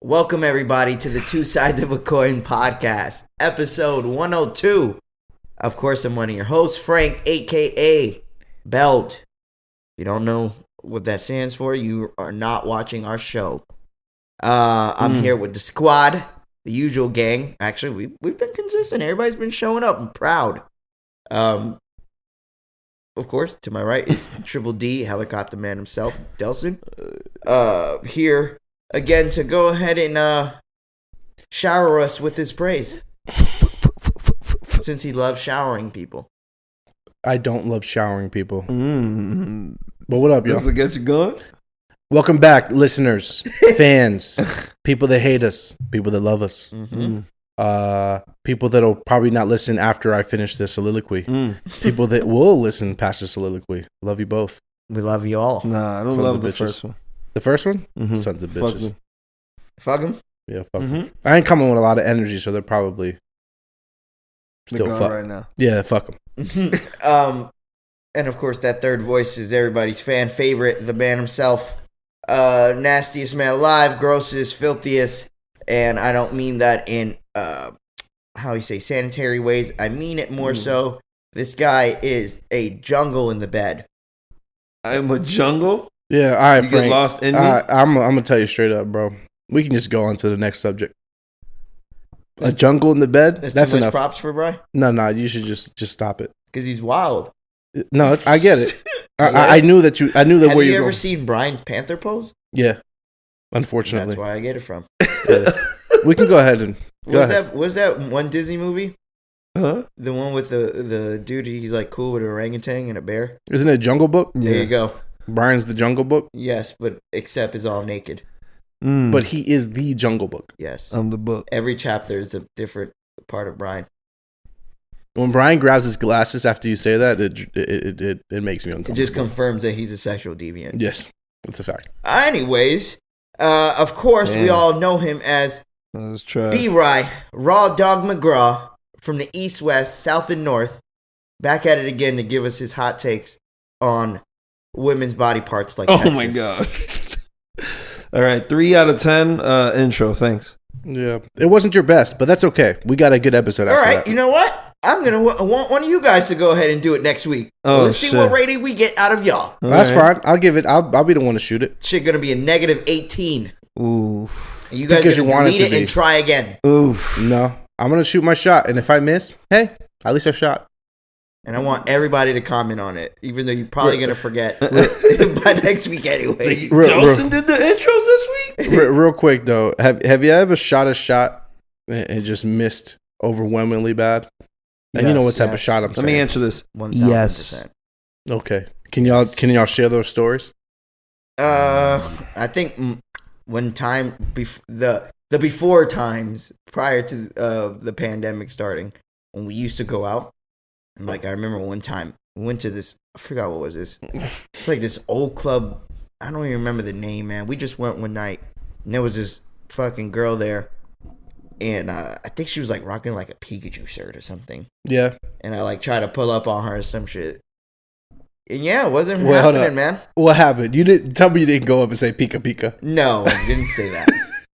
Welcome, everybody, to the Two Sides of a Coin podcast, episode 102. Of course, I'm one of your hosts, Frank, a.k.a. Beld. If you don't know what that stands for, you are not watching our show. I'm here with the squad, the usual gang. Actually, we've been consistent. Everybody's been showing up. I'm proud. Of course, to my right is Triple D, helicopter man himself, Delson. Here again to go ahead and shower us with his praise. Since he loves showering people. I don't love showering people. But what up, y'all? That's what gets you going? Welcome back, listeners, fans, people that hate us, people that love us, people that'll probably not listen after I finish this soliloquy, people that will listen past the soliloquy. Love you both. We love you all. Nah, I don't love the first one. The first one? Mm-hmm. Sons of bitches. Fuck him? Yeah, fuck them. I ain't coming with a lot of energy, so they're probably still fuck right now. Yeah, fuck them. And of course, that third voice is everybody's fan favorite, the man himself. Nastiest man alive, grossest, filthiest, and I don't mean that in how you say sanitary ways. I mean it more so. This guy is a jungle in the bed. I'm a jungle? Yeah, all right, you Frank. Get lost in me? I'm gonna tell you straight up, bro. We can just go on to the next subject. A jungle in the bed? That's too much enough. Props for Bri? No, you should just stop it. Because he's wild. No, I get it. I knew that you. I knew that. Have where you you're ever going. seen Brian's Panther pose? Yeah, unfortunately. That's where I get it from. Yeah. We can go ahead and Was that one Disney movie? Huh? The one with the dude. He's like cool with an orangutan and a bear. Isn't it Jungle Book? There you go. Brian's the Jungle Book. Yes, but except is all naked. But he is the Jungle Book. Yes. I'm the book. Every chapter is a different part of Brian. When Brian grabs his glasses after you say that, it makes me uncomfortable. It just confirms that he's a sexual deviant. Yes, that's a fact. Anyways, of course, we all know him as B-Rye, Raw Dog McGraw from the East, West, South, and North. Back at it again to give us his hot takes on women's body parts like Texas. Oh my God. All right, 3 out of 10 intro, thanks. Yeah, it wasn't your best, but that's okay. We got a good episode All after right, that. you know what? I'm going to want one of you guys to go ahead and do it next week. Let's see what rating we get out of y'all. That's fine. I'll give it. I'll be the one to shoot it. Shit going to be a negative 18. Oof. And you guys going to delete it and try again. Oof. No, I'm going to shoot my shot, and if I miss, hey, at least I shot. And I want everybody to comment on it, even though you're probably going to forget by next week anyway. Delson did the intros this week? Real quick, though. Have you ever shot a shot and just missed overwhelmingly bad? And you know what type of shot I'm saying. Let me answer this. 1000%. Yes. Okay. Can y'all share those stories? I think when time the before times prior to the pandemic starting, when we used to go out, and like I remember one time we went to this, I forgot what was this. It's like this old club. I don't even remember the name, man. We just went one night, and there was this fucking girl there. And I think she was like rocking like a Pikachu shirt or something. Yeah. And I like tried to pull up on her or some shit. And yeah, it wasn't happening, man. What happened? You didn't tell me you didn't go up and say Pika Pika. No, I didn't say that.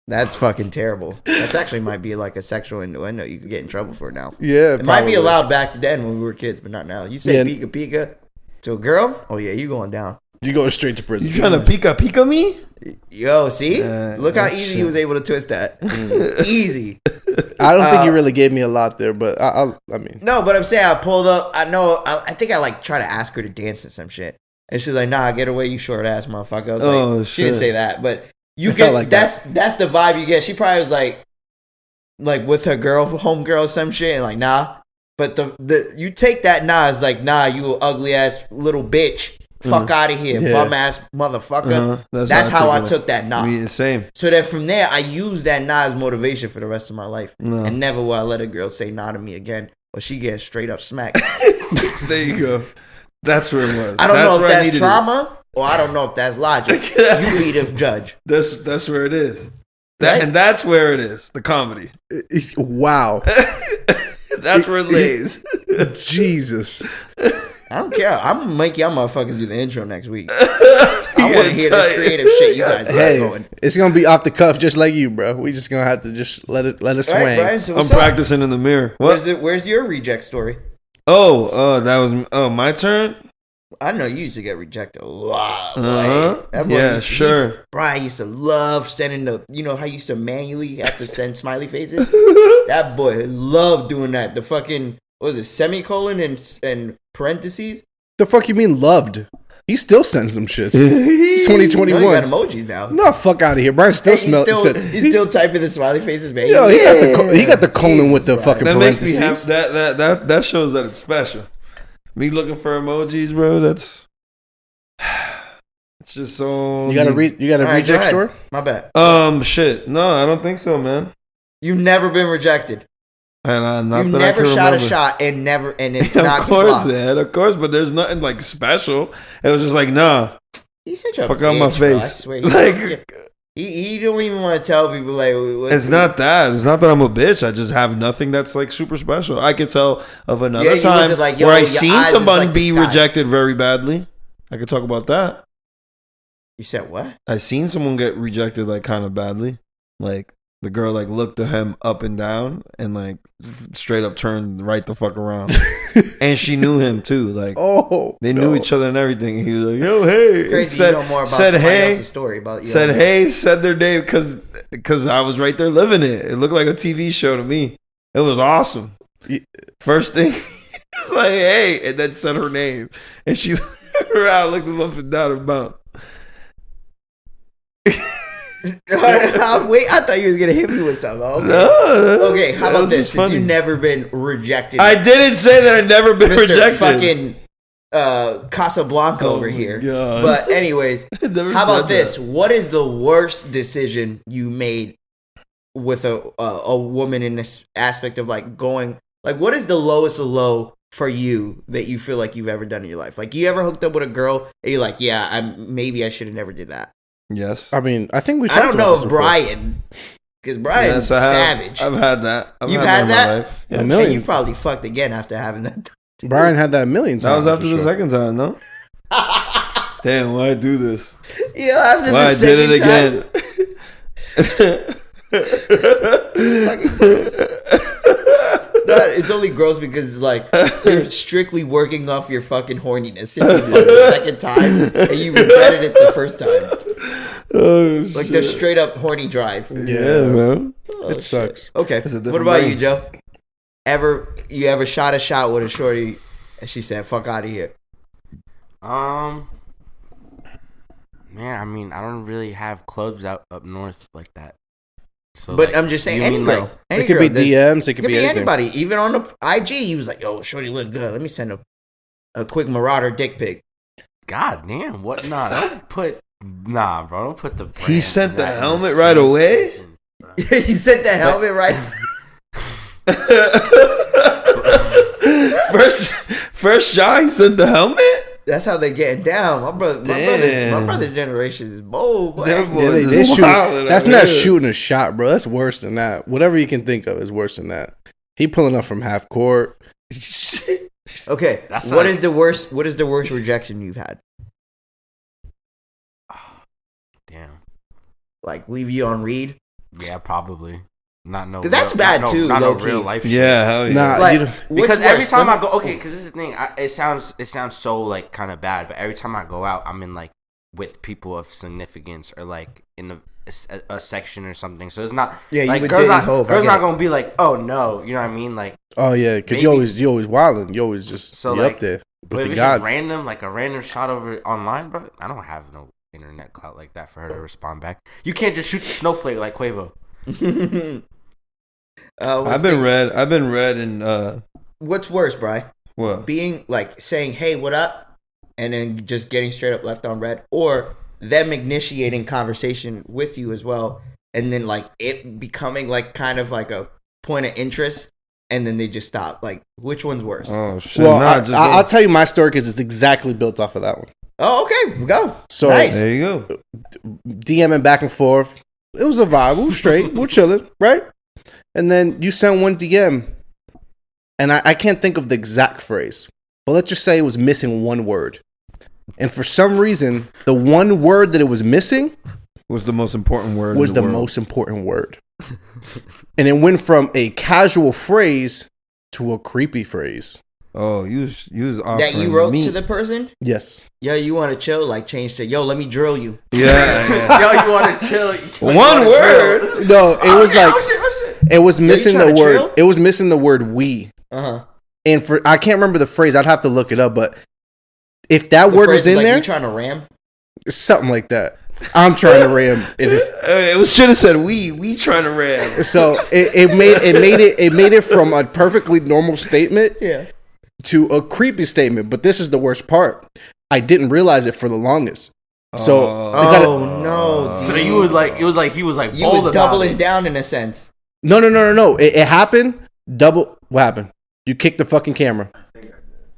That's fucking terrible. That's actually might be like a sexual innuendo you could get in trouble for now. Yeah, it might be allowed back then when we were kids, but not now. You say Pika Pika to a girl? Oh yeah, you going down. You going straight to prison. You trying to Pika me? Yo, see? Look how easy he was able to twist that. Easy. I don't think you really gave me a lot there, but I mean. No, but I'm saying I pulled up. I think I like try to ask her to dance or some shit. And she's like, nah, get away, you short ass motherfucker. I was like, she didn't say that, but you get like that's the vibe you get. She probably was like with her homegirl or some shit, and like, nah. But the you take that nah as like, nah, you ugly ass little bitch. Fuck out of here, bum ass motherfucker. That's how I took that nah. Same. So then from there, I used that nah as motivation for the rest of my life. No. And never will I let a girl say nah to me again, or she gets straight up smacked. There you go. That's where it was. I don't know if that's trauma, or I don't know if that's logic. You be the judge. That's where it is. And that's where it is. The comedy. Wow. That's where it lays. Jesus. I don't care. I'm gonna make y'all motherfuckers do the intro next week. I I want to hear this creative shit you guys got going. It's gonna be off the cuff, just like you, bro. We just gonna have to just let it swing. All right, Brian, so I'm practicing in the mirror. What? Where's your reject story? That was my turn. I know you used to get rejected a lot. Sure. Brian used to love sending how you used to manually have to send smiley faces? That boy loved doing that. The fucking, what was it, semicolon and parentheses? The fuck you mean loved? He still sends them shits. It's 2021. No, you got emojis now. No, fuck out of here. Brian still smells. He's still typing the smiley faces, man. Yo, he got the colon with the fucking that parentheses. Makes me that shows that it's special. Me looking for emojis, bro. It's just so. You got a reject story? My bad. Shit. No, I don't think so, man. You've never been rejected. And not you that never I can shot remember. a shot and it Of not course, man. Of course, but there's nothing like special. It was just like, nah. He's such a fuck bitch, out my bro. I face. swear. He don't even want to tell people like. It's not that. It's not that I'm a bitch. I just have nothing that's like super special. I could tell of another time like, where I seen somebody like be rejected very badly. I could talk about that. You said what? I seen someone get rejected like kind of badly. Like the girl like looked at him up and down and like straight up turned right the fuck around. And she knew him too. Like they knew each other and everything. And he was like, "Yo, hey." Crazy, said, you know more about somebody else's story about you. Said their name because I was right there living it. It looked like a TV show to me. It was awesome. First thing, it's like, "Hey," and then said her name, and she around, looked him up and down her mouth. Wait, I thought you was gonna hit me with something. Okay, okay. How about this? Since you've never been rejected, I didn't say that I'd never been Mr. rejected. Fucking Casablanca over here. God. But anyways, how about this? What is the worst decision you made with a woman in this aspect of like going? Like, what is the lowest of low for you that you feel like you've ever done in your life? Like, you ever hooked up with a girl and you're like, yeah, maybe I should have never did that. Yes. I mean, I think we. I don't know if Brian, because Brian's savage. I've had that. You've had that? In my life. Yeah. A million. And you probably fucked again after having that. Brian had that a million times. That was after the second time, no? Damn, why I do this? Yeah, after why the second time. I did it again. It's only gross because it's like you're strictly working off your fucking horniness the second time, and you regretted it the first time. Oh, like the straight up horny drive. Yeah, man. It sucks. Okay, what about you, Joe? You ever shot a shot with a shorty, and she said, "Fuck out of here"? Man, I mean, I don't really have clubs out up north like that. So, but like, I'm just saying, any girl. It could be DMs. It could be anything. Anybody. Even on the IG, he was like, "Yo, shorty look good. Let me send a quick marauder dick pic." God damn, what? Nah, bro. Don't put the brand. He sent the helmet right away? He sent the helmet right. First shot, he sent the helmet? That's how they getting down. My brother's generations is bold. Boy. They shoot. That's not shooting a shot, bro. That's worse than that. Whatever you can think of is worse than that. He pulling up from half court. Okay, what is the worst rejection you've had? Damn. Like leave you on read? Yeah, probably. Because that's bad too. Not low no real life. Yeah, hell yeah. Nah, like, because every time I go, okay, because this is the thing. It sounds so like kind of bad, but every time I go out, I'm in like with people of significance or like in a section or something. So it's not like girls not gonna be like, oh no, you know what I mean? Like, oh yeah, because you always wilding. You always just be up there. But if it's just random, like a random shot over online, bro, I don't have no internet clout like that for her to respond back. You can't just shoot the snowflake like Quavo. I've been read and what's worse, Bri? What? Being like saying, "Hey, what up?" and then just getting straight up left on red, or them initiating conversation with you as well, and then like it becoming like kind of like a point of interest, and then they just stop. Like, which one's worse? Oh shit! Well, I'll tell you my story because it's exactly built off of that one. Oh, okay, go. So nice. There you go. DMing back and forth. It was a vibe. We were straight. We were chilling, right? And then you send one DM, and I can't think of the exact phrase, but let's just say it was missing one word. And for some reason, the one word that it was missing was the most important word. Was the most important word. And it went from a casual phrase to a creepy phrase. Oh, you was offering that you wrote meat. to the person? Yes. Yo, you want to chill? Like change to, yo, let me drill you. Yeah. Yo, you want to chill? One word. No, it was like it was missing the word. Trill? It was missing the word "we." And for I can't remember the phrase. I'd have to look it up. But if that word was in like, there, you trying to ram? Something like that. I'm trying to ram. It should have said we trying to ram. So it made it from a perfectly normal statement. Yeah. To a creepy statement, but this is the worst part. I didn't realize it for the longest. So no. So he was like, he was you was doubling down in a sense. No. It happened. Double. What happened? You kicked the fucking camera.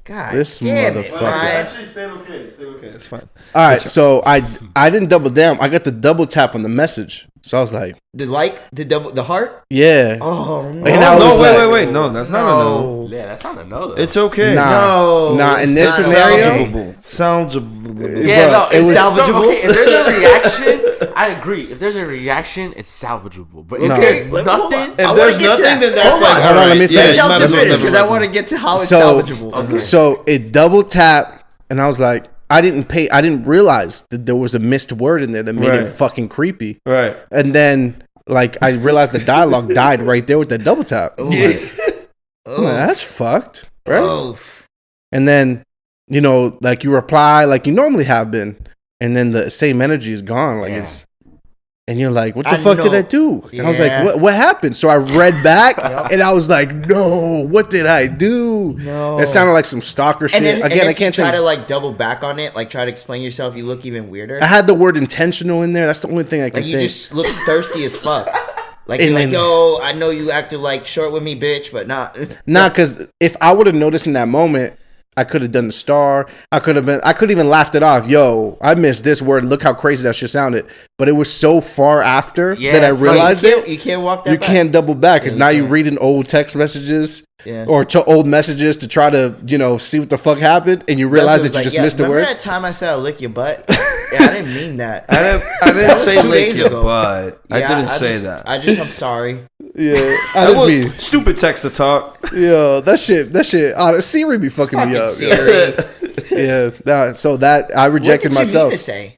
God, this damn motherfucker. Actually, stay okay. It's fine. All right, so I didn't double down. I got the double tap on the message. So I was like, the heart? Yeah. Oh no. And I was wait. No, that's not a no. Yeah, that's not a no though. It's okay. Nah. In this scenario, salvageable. Yeah, no, it was salvageable. Okay, if there's a reaction, I agree. If there's a reaction, it's salvageable. But if there's nothing, if there's nothing, then that's like, hold on, let me finish. Let Delson finish because I want to get to how it's salvageable. Okay. So it double tapped, and I was like, I didn't realize that there was a missed word in there that made it fucking creepy. Right. And then, like, I realized the dialogue died right there with the double tap. Yeah. I'm like, that's fucked, right? Oof. And then, like you reply like you normally have been, and then the same energy is gone. Like it's. And you're like, what the fuck did I do? And I was like, what happened? So I read back, and I was like, no, what did I do? No. It sounded like some stalker shit. Then, Again, I can't try to like double back on it, like try to explain yourself. You look even weirder. I had the word intentional in there. That's the only thing I can like you think. just look thirsty as fuck. Like you're like, yo, I know you acted like short with me, bitch, but not. Nah, because if I would have noticed in that moment, I could have done the star. I could even laughed it off. Yo, I missed this word. Look how crazy that shit sounded. But it was so far after that I realized You can't walk that You back. can't double back because now you're reading old text messages or to old messages to try to, see what the fuck happened. And you realize that you just missed the word. Remember that time I said I lick your butt? I didn't mean that. I didn't say lick your butt. I didn't say that. I'm sorry. Yeah, that was stupid text to talk. Yeah, that shit. Siri be fucking me up. Siri. Yeah, so that I rejected myself. What did you mean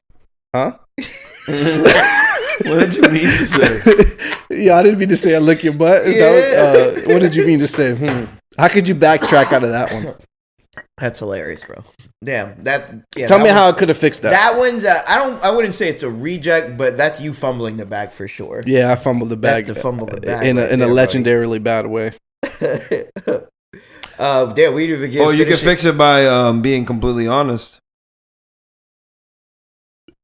to say? Huh? What did you mean to say? Yeah, I didn't mean to say I lick your butt. What did you mean to say? How could you backtrack out of that one? That's hilarious, bro. Damn. Tell me how I could have fixed that. That one's I wouldn't say it's a reject, but that's you fumbling the bag for sure. Yeah, I fumbled the bag. That's the fumble the bag in a legendarily bad way. Damn, we didn't even get. Oh, you can fix it by being completely honest.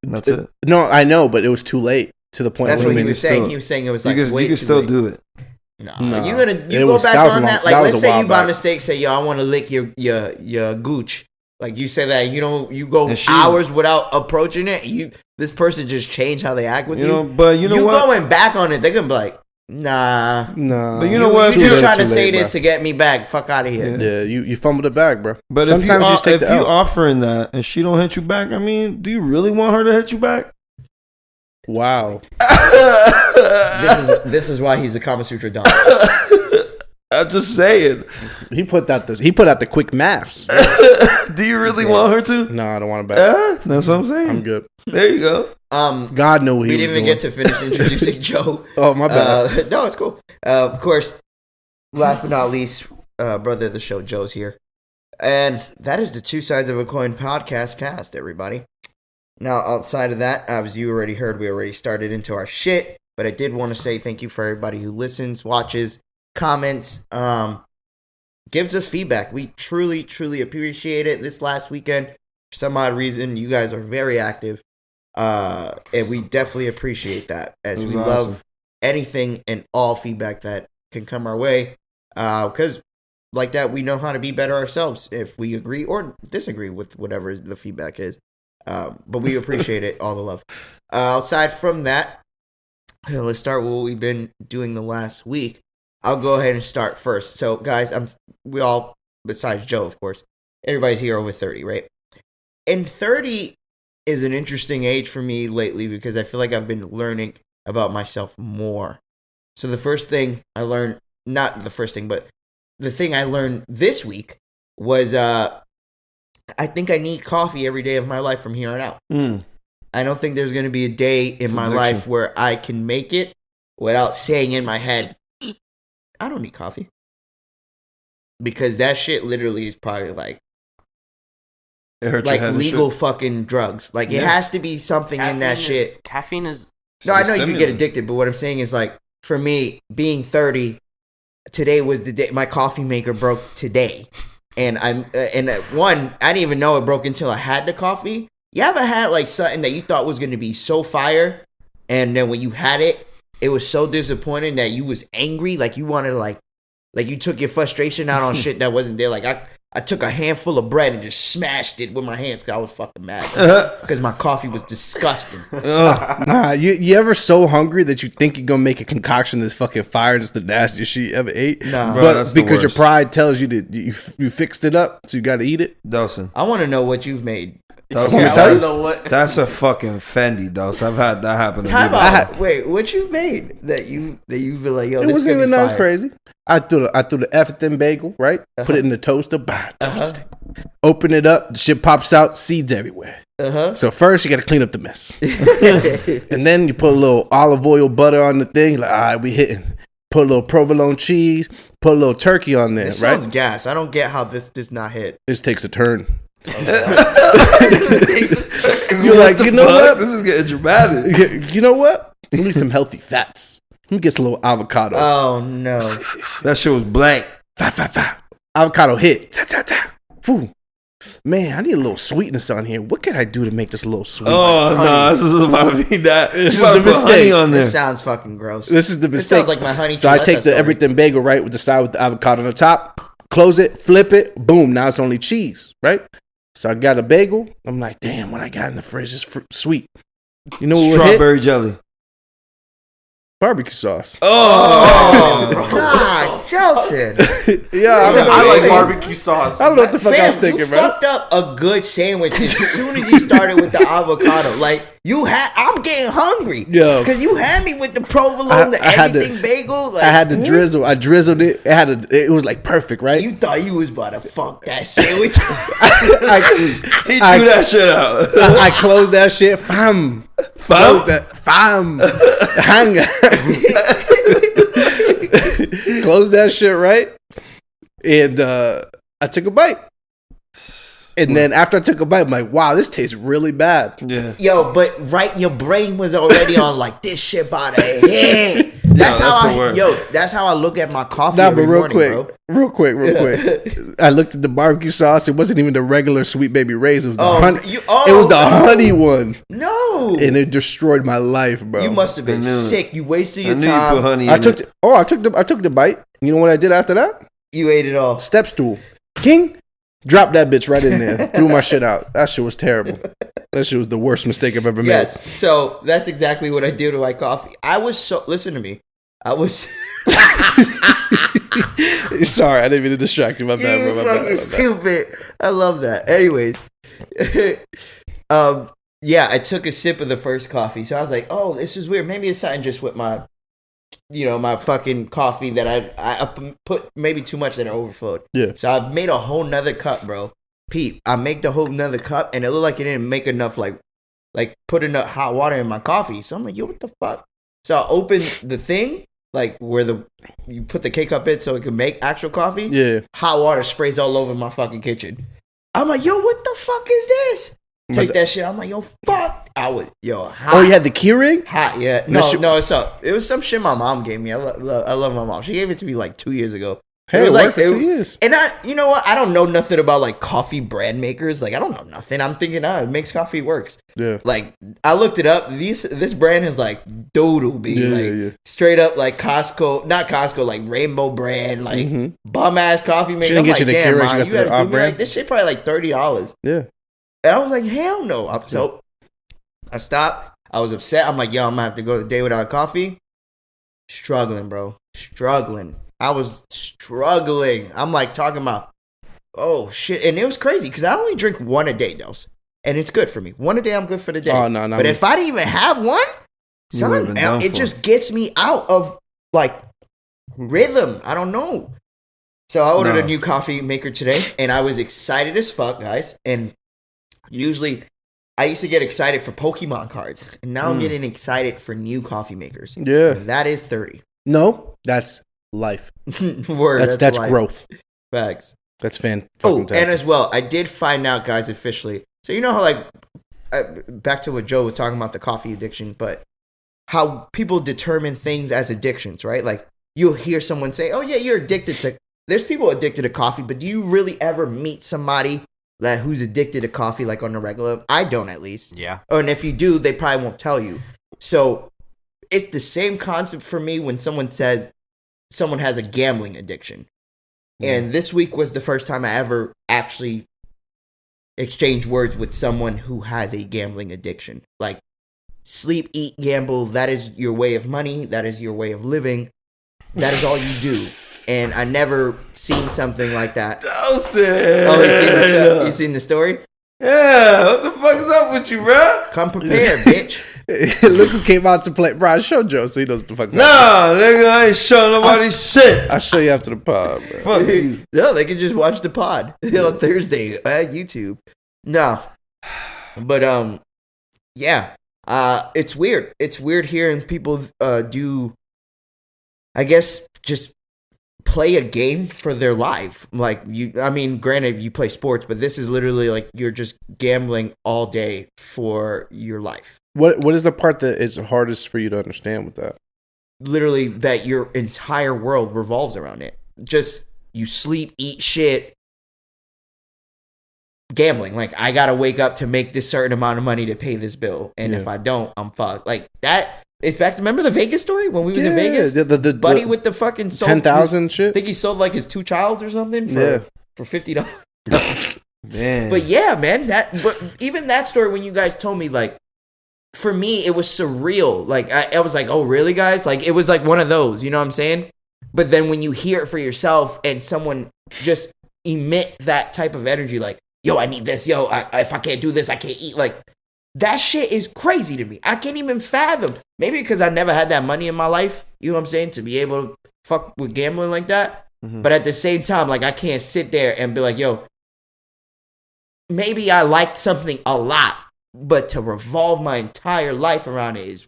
That's it. No, I know, but it was too late to the point. That's what he was saying. Still, he was saying it was like you can still do it. No, you go back on that. Like, let's say you by mistake say, "Yo, I want to lick your gooch." Like you say that you go hours without approaching it. This person just changed how they act with you. But you know what? Going back on it, they're gonna be like, nah. But you know what? You're just trying to say this to get me back. Fuck out of here. Yeah, you fumbled it back, bro. But sometimes if you offering that and she don't hit you back, I mean, do you really want her to hit you back? Wow. This is why he's a Kama Sutra Don. I'm just saying. He put out the quick maths. Do you really want her to? No, I don't want her back. That's what I'm saying. I'm good. There you go. God knew what he was doing. We didn't even get to finish introducing Joe. Oh, my bad. No, it's cool. Of course, last but not least, brother of the show, Joe's here. And that is the Two Sides of a Coin podcast cast, everybody. Now, outside of that, as you already heard, we already started into our shit. But I did want to say thank you for everybody who listens, watches, comments, gives us feedback. We truly, truly appreciate it. This last weekend, for some odd reason, you guys are very active. And we definitely appreciate that, as we love anything and all feedback that can come our way. Because like that, we know how to be better ourselves if we agree or disagree with whatever the feedback is. But we appreciate it, all the love. Aside from that, let's start with what we've been doing the last week. I'll go ahead and start first. So, guys, we all, besides Joe, of course, everybody's here over 30, right? and 30 is an interesting age for me lately because I feel like I've been learning about myself more. So the first thing I learned, not the first thing, but the thing I learned this week was I think I need coffee every day of my life from here on out. I don't think there's going to be a day in my life where I can make it without saying in my head, I don't need coffee. Because that shit literally is probably like legal fucking drugs. Like it has to be something in that shit. Caffeine is... No, I know you get addicted, but what I'm saying is like, for me, being 30, today was the day my coffee maker broke today. And I didn't even know it broke until I had the coffee. You ever had like something that you thought was going to be so fire, and then when you had it, it was so disappointing that you was angry, like you wanted to like you took your frustration out on shit that wasn't there. Like I took a handful of bread and just smashed it with my hands because I was fucking mad because my coffee was disgusting. Nah, you ever so hungry that you think you're gonna make a concoction that's fucking fire, just the nastiest shit you ever ate? Nah, bro, but because your pride tells you that you fixed it up, so you got to eat it. Delson, I want to know what you've made. That's a fucking Fendi, Delson. I've had that happen to me. Wait, what you've made that you feel like, yo, it this wasn't even that that crazy. I threw the effing bagel, right? Put it in the toaster, toast it. Open it up, the shit pops out, seeds everywhere. So first you got to clean up the mess, and then you put a little olive oil butter on the thing. Like, all right, we hitting. Put a little provolone cheese. Put a little turkey on there. It sounds gas. I don't get how this does not hit. This takes a turn. You're like, you know what? This is getting dramatic. You know what? We need some healthy fats. Let me get some little avocado. Oh no, that shit was blank. Avocado hit. Foo. Man, I need a little sweetness on here. What can I do to make this a little sweet? Oh no, this is about to be that. This is the mistake. On there. This sounds fucking gross. This is the mistake. This sounds like my honey. So I take the everything bagel, right, with the side with the avocado on the top. Close it, flip it, boom. Now it's only cheese, right? So I got a bagel. I'm like, damn, what I got in the fridge is sweet. You know what? Strawberry jelly. Barbecue sauce. Oh, God, Delson. Yeah, I like barbecue sauce. I don't know what the fuck I was thinking, you bro. Fucked up a good sandwich as soon as you started with the avocado. Like I'm getting hungry. Yo, because you had me with the provolone, everything bagel. Like, I had the drizzle. I drizzled it. It was like perfect, right? You thought you was about to fuck that sandwich. He threw that shit out. I closed that shit. Fam. Closed that. Fam. Hang. Closed that shit, right? And I took a bite. And then after I took a bite, I'm like, wow, this tastes really bad. Yeah. Yo, but your brain was already on like this shit by the head. That's how I look at my coffee. Nah, but real quick. I looked at the barbecue sauce. It wasn't even the regular Sweet Baby Ray's. It was the honey. It was the honey one. No. And it destroyed my life, bro. You must have been sick. You wasted your You time. put honey I took the bite. You know what I did after that? You ate it all. Step stool. King. Dropped that bitch right in there. Threw my shit out. That shit was terrible. That shit was the worst mistake I've ever made. Yes. So that's exactly what I do to my coffee. Listen to me. I was. Sorry, I didn't mean to distract you. My bad, bro. Fucking stupid. I love that. Anyways. Yeah, I took a sip of the first coffee. So I was like, oh, this is weird. Maybe it's something just with my fucking coffee that I put maybe too much that it overflowed. Yeah. So I made a whole nother cup, bro. Pete, I make the whole nother cup, and it looked like it didn't make enough, like put enough hot water in my coffee. So I'm like, yo, what the fuck? So I opened the thing, like where you put the K-cup in so it could make actual coffee. Yeah. Hot water sprays all over my fucking kitchen. I'm like, yo, what the fuck is this? Take that shit. I'm like, yo, fuck. Hot. Oh, you had the Keurig? Hot, yeah. No, it was some shit my mom gave me. I love my mom. She gave it to me like 2 years ago. Hey, it was like 2 years. And you know what? I don't know nothing about like coffee brand makers. Like I don't know nothing. I'm thinking, it makes coffee works. Yeah. Like I looked it up. This brand is like doodle be straight up like Costco, not Costco, like Rainbow brand, like bum ass coffee maker. I'm like, damn, man, you had to be like this shit probably like $30. Yeah. And I was like, hell no. So I stopped. I was upset. I'm like, yo, I'm gonna have to go the day without coffee. Struggling, bro. Struggling. I was struggling. I'm like talking about, oh shit. And it was crazy because I only drink one a day, though. and it's good for me. One a day, I'm good for the day. Oh, no, but if I didn't even have one, son, it just gets me out of like rhythm. I don't know. So I ordered a new coffee maker today, and I was excited as fuck, guys. And usually, I used to get excited for Pokemon cards, and now I'm getting excited for new coffee makers. Yeah, and that is 30. No, that's life. Word. That's growth. Facts. That's fantastic. Oh, and as well, I did find out, guys, officially. So you know how, like, back to what Joe was talking about, the coffee addiction, but how people determine things as addictions, right? Like, you'll hear someone say, oh, yeah, you're addicted to... There's people addicted to coffee, but do you really ever meet somebody who's addicted to coffee, like, on the regular? I don't, at least. Yeah. Oh, and if you do, they probably won't tell you. So it's the same concept for me when someone says someone has a gambling addiction. And this week was the first time I ever actually exchanged words with someone who has a gambling addiction. Like, sleep, eat, gamble, that is your way of money. That is your way of living. That is all you do. And I never seen something like that. Delson! Oh, you seen the story? Yeah, what the fuck is up with you, bro? Come prepared, bitch. Look who came out to play. Bro, I showed Joe, so he knows what the fuck's up. Nah, nigga, I ain't showing nobody shit. I'll show you after the pod, bro. Fuck you. No, they can just watch the pod on Thursday at YouTube. No. But, yeah. It's weird. It's weird hearing people do, I guess, just play a game for their life. Like, granted, you play sports, but this is literally like you're just gambling all day for your life. What is the part that is hardest for you to understand with that? Literally, that your entire world revolves around it. Just, you sleep, eat shit, gambling. Like, I gotta wake up to make this certain amount of money to pay this bill, and if I don't, I'm fucked. Like, that... It's back to, remember the Vegas story when we was in Vegas? The buddy with the fucking 10,000 shit? I think he sold like his 2 childs or something for $50. Man. But yeah, man, but even that story, when you guys told me, like, for me, it was surreal. Like, I was like, oh, really, guys? Like, it was like one of those, you know what I'm saying? But then when you hear it for yourself and someone just emit that type of energy, like, yo, I need this. Yo, if I can't do this, I can't eat. Like, that shit is crazy to me. I can't even fathom. Maybe because I never had that money in my life, you know what I'm saying, to be able to fuck with gambling like that. Mm-hmm. But at the same time, like, I can't sit there and be like, yo, maybe I like something a lot, but to revolve my entire life around it is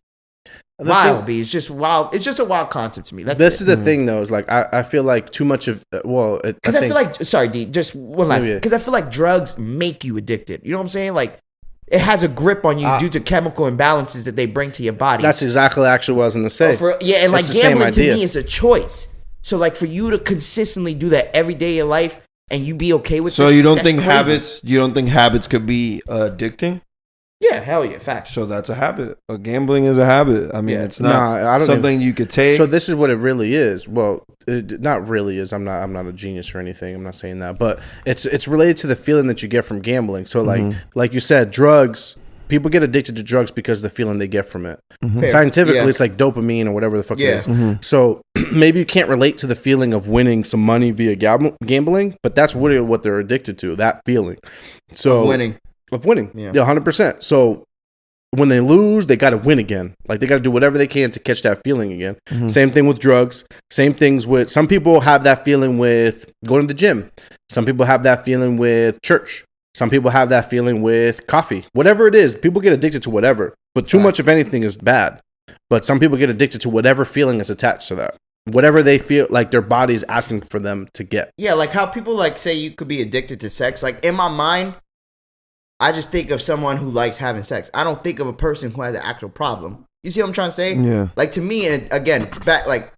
wild. It's just wild. It's just a wild concept to me. This is the thing, though. Is like I feel like too much of because I feel like, sorry, D, just one last, because I feel like drugs make you addicted. You know what I'm saying? Like, it has a grip on you due to chemical imbalances that they bring to your body. That's exactly actually what I was going to say. And like, gambling to me is a choice. So like, for you to consistently do that every day of your life and you be okay with it. So you don't think habits could be addicting? Yeah, hell yeah, facts. So that's a habit. Gambling is a habit. I mean, it's not something you could take. So this is what it really is. Well, it not really is. I'm not a genius or anything. I'm not saying that, but it's related to the feeling that you get from gambling. So like you said, drugs. People get addicted to drugs because of the feeling they get from it. Mm-hmm. Scientifically, it's like dopamine or whatever the fuck it is. Mm-hmm. So maybe you can't relate to the feeling of winning some money via gambling, but that's really what they're addicted to, that feeling. So Of winning. Yeah, 100%. So when they lose, they got to win again. Like, they got to do whatever they can to catch that feeling again. Mm-hmm. Same thing with drugs. Same things with, some people have that feeling with going to the gym. Some people have that feeling with church. Some people have that feeling with coffee. Whatever it is, people get addicted to whatever. But too much of anything is bad. But some people get addicted to whatever feeling is attached to that. Whatever they feel like their body is asking for them to get. Yeah, like how people like say you could be addicted to sex. Like, in my mind, I just think of someone who likes having sex. I don't think of a person who has an actual problem. You see what I'm trying to say? Yeah. Like, to me, and again, back, like,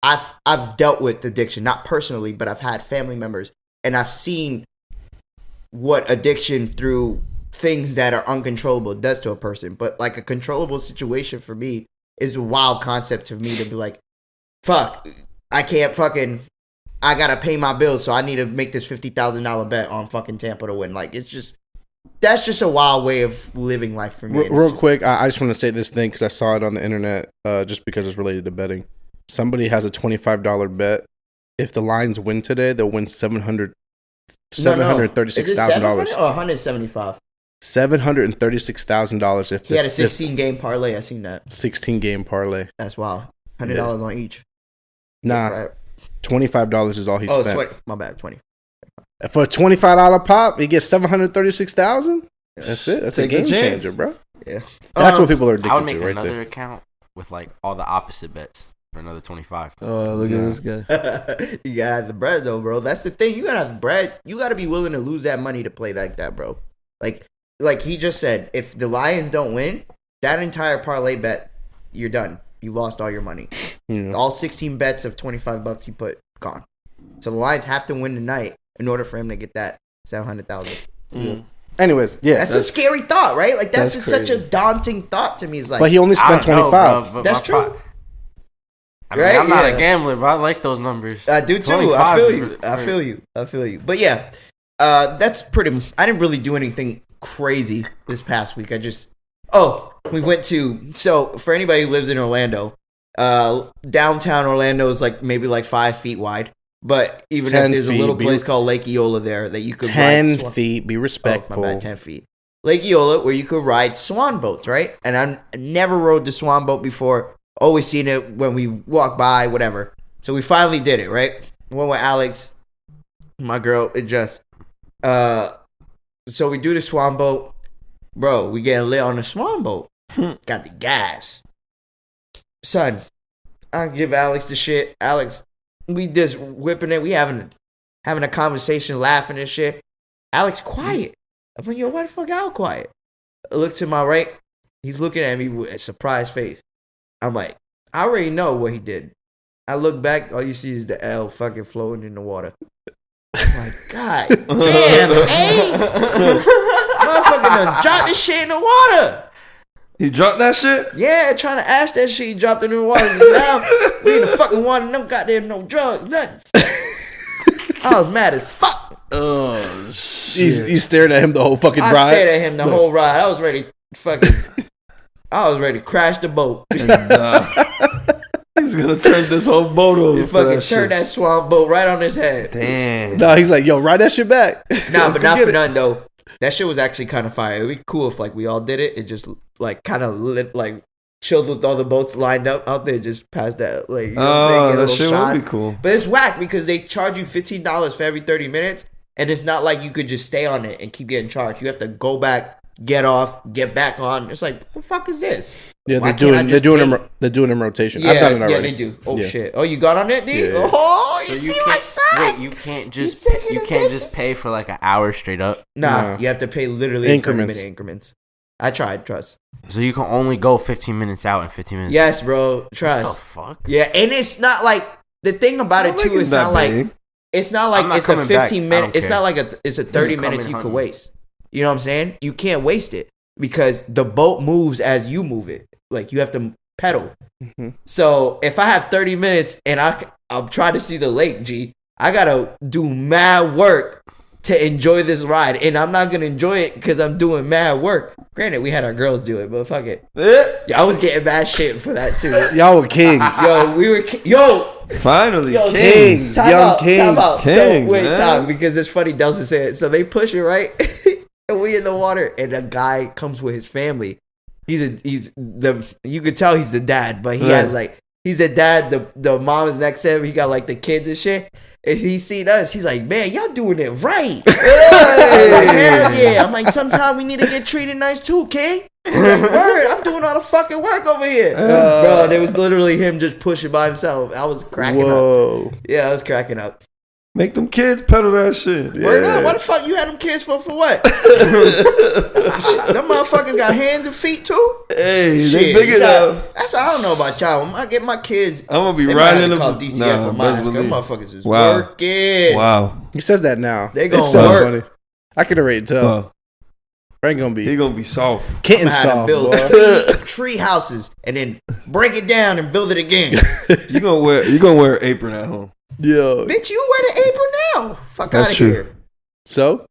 I've dealt with addiction, not personally, but I've had family members, and I've seen what addiction through things that are uncontrollable does to a person. But like, a controllable situation for me is a wild concept to me to be like, fuck, I can't fucking, I gotta pay my bills, so I need to make this $50,000 bet on fucking Tampa to win. Like, it's just, that's just a wild way of living life for me. Real quick, I just want to say this thing because I saw it on the internet just because it's related to betting. Somebody has a $25 bet. If the Lions win today, they'll win $736,000. Or 175? $736,000 if He had a 16-game parlay. I seen that. 16-game parlay. That's wild. $100 on each. Nah, Right. $25 is all he Oh, spent. 20. My bad, 20. For a $25 pop, he gets $736,000. That's it. That's Take a game a chance. changer, bro. Yeah. That's what people are addicted I would make to right another there. account with like all the opposite bets for another 25. Oh, look at this guy. You gotta have the bread though, bro. That's the thing. You gotta have the bread. You gotta be willing to lose that money to play like that, bro. Like he just said, if the Lions don't win, that entire parlay bet, you're done. You lost all your money. Yeah. All 16 bets of $25 you put gone. So the Lions have to win tonight in order for him to get that 700,000. Anyways, yeah. That's a scary thought, right? Like that's just such a crazy. daunting thought to me. It's like, But he only I spent don't know, 25. bro, but That's my true. I mean, Right? I'm not Yeah. a gambler, but I like those numbers. I do too. 25 I feel you. for- I feel you. I feel you. But yeah, that's pretty. I didn't really do anything crazy this past week. We went to. So for anybody who lives in Orlando, downtown Orlando is like maybe like 5 feet wide. But even 10 if there's a feet, little be- place called Lake Eola there that you could 10 ride feet. Be Oh, respectful. my bad, 10 feet. Lake Eola, where you could ride swan boats, right? And I never rode the swan boat before. Always seen it when we walk by, whatever. So we finally did it, right? Went with Alex, my girl, it just. So we do the swan boat. Bro, we getting lit on the swan boat. Got the gas. Son, I give Alex the shit. Alex, we just whipping it. We having a conversation, laughing and shit. Alex, quiet. I'm like, yo, why the fuck Al quiet? I look to my right. He's looking at me with a surprised face. I'm like, I already know what he did. I look back, all you see is the L fucking floating in the water. I'm like, God damn, hey! Motherfucker done dropped this shit in the water. He dropped that shit? Yeah, trying to ask that shit, he dropped it in the water. Now, we in the fucking water, no goddamn, no drugs, nothing. I was mad as fuck. Oh, shit. You stared at him the whole fucking ride. I stared at him the whole ride. I was ready to crash the boat. He's gonna turn this whole boat over. You fucking turn that swan boat right on his head. Damn. No, he's like, yo, ride that shit back. Nah, Let's but go not get for it. nothing though. That shit was actually kind of fire. It'd be cool if like we all did it. It just like kind of lit, like chilled with all the boats lined up out there, just past that. Like, you know what I'm saying? Get a that little shit shots. would be cool. But it's whack because they charge you $15 for every 30 minutes, and it's not like you could just stay on it and keep getting charged. You have to go back, get off, get back on. It's like, what the fuck is this? Yeah, Why they're can't I doing just them. They're doing them rotation. Yeah, I've done it already. yeah, they do. Oh Yeah. shit! Oh, you got on it, D? Yeah. Oh, you So see my side? Wait, you can't just taking you the can't bitches? just pay for like an hour straight up. Nah, No. you have to pay literally in Increments. 30-minute increments. I tried, trust. So you can only go 15 minutes out and 15 minutes. Yes, bro, What the trust. fuck? Yeah, and it's not like the thing about it too. It's not like big. it's not I'm like not it's a coming back. 15 I minute. don't It's care. not like it's a 30 Come minutes and you hunt could me. waste. You know what I'm saying? You can't waste it because the boat moves as you move it. Like you have to pedal. Mhm. So if I have 30 minutes and I'm trying to see the lake, G, I gotta do mad work to enjoy this ride, and I'm not gonna enjoy it because I'm doing mad work. Granted, we had our girls do it, but fuck it. Yeah, I was getting bad shit for that too. Y'all were kings. Yo, we were Finally, Yo, Kings. Time Young out, kings. time out. Kings, So wait, man. time because it's funny. Delson said it. So they push it right, and we in the water, and a guy comes with his family. You could tell he's the dad, but he Right. has like he's the dad. The mom is next to him. He got like the kids and shit. If he seen us, he's like, man, y'all doing it right. I'm like, hell yeah. I'm like, sometime we need to get treated nice too, okay? He's like, word, I'm doing all the fucking work over here. Bro, there was literally him just pushing by himself. I was cracking up. Whoa. Yeah, I was cracking up. Make them kids pedal that shit. Word up. What the fuck you had them kids for what? Them motherfuckers got hands and feet too? Hey, Shit, they big you enough. That's what I don't know about y'all. When I get my kids, I'm gonna be they might have riding to them. call DCF for mine. Them motherfuckers is Wow. working. Wow. He says that now. They gonna It's so work. funny. I could already tell. Wow. Frank gonna He be gonna be soft. kitten I had to soft. build boy. tree houses and then break it down and build it again. You gonna wear an apron at home. Yo. Bitch, you wear the apron now. Fuck That's out of true. here. So?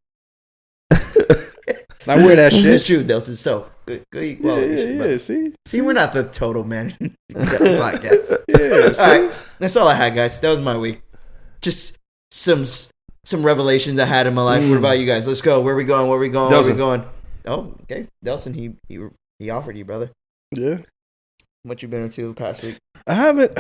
I wear that It's shit. true, Delson. So good Yeah, equality. shit, yeah, bro. yeah. See? See, we're not the total man podcast. Yeah, see? All right, that's all I had, guys. That was my week. Just some revelations I had in my life. What about you guys? Let's go. Where we going? Where we going? Where we Delson. going? Oh, okay. Delson, he offered you, brother. Yeah. What you been into the past week? I haven't.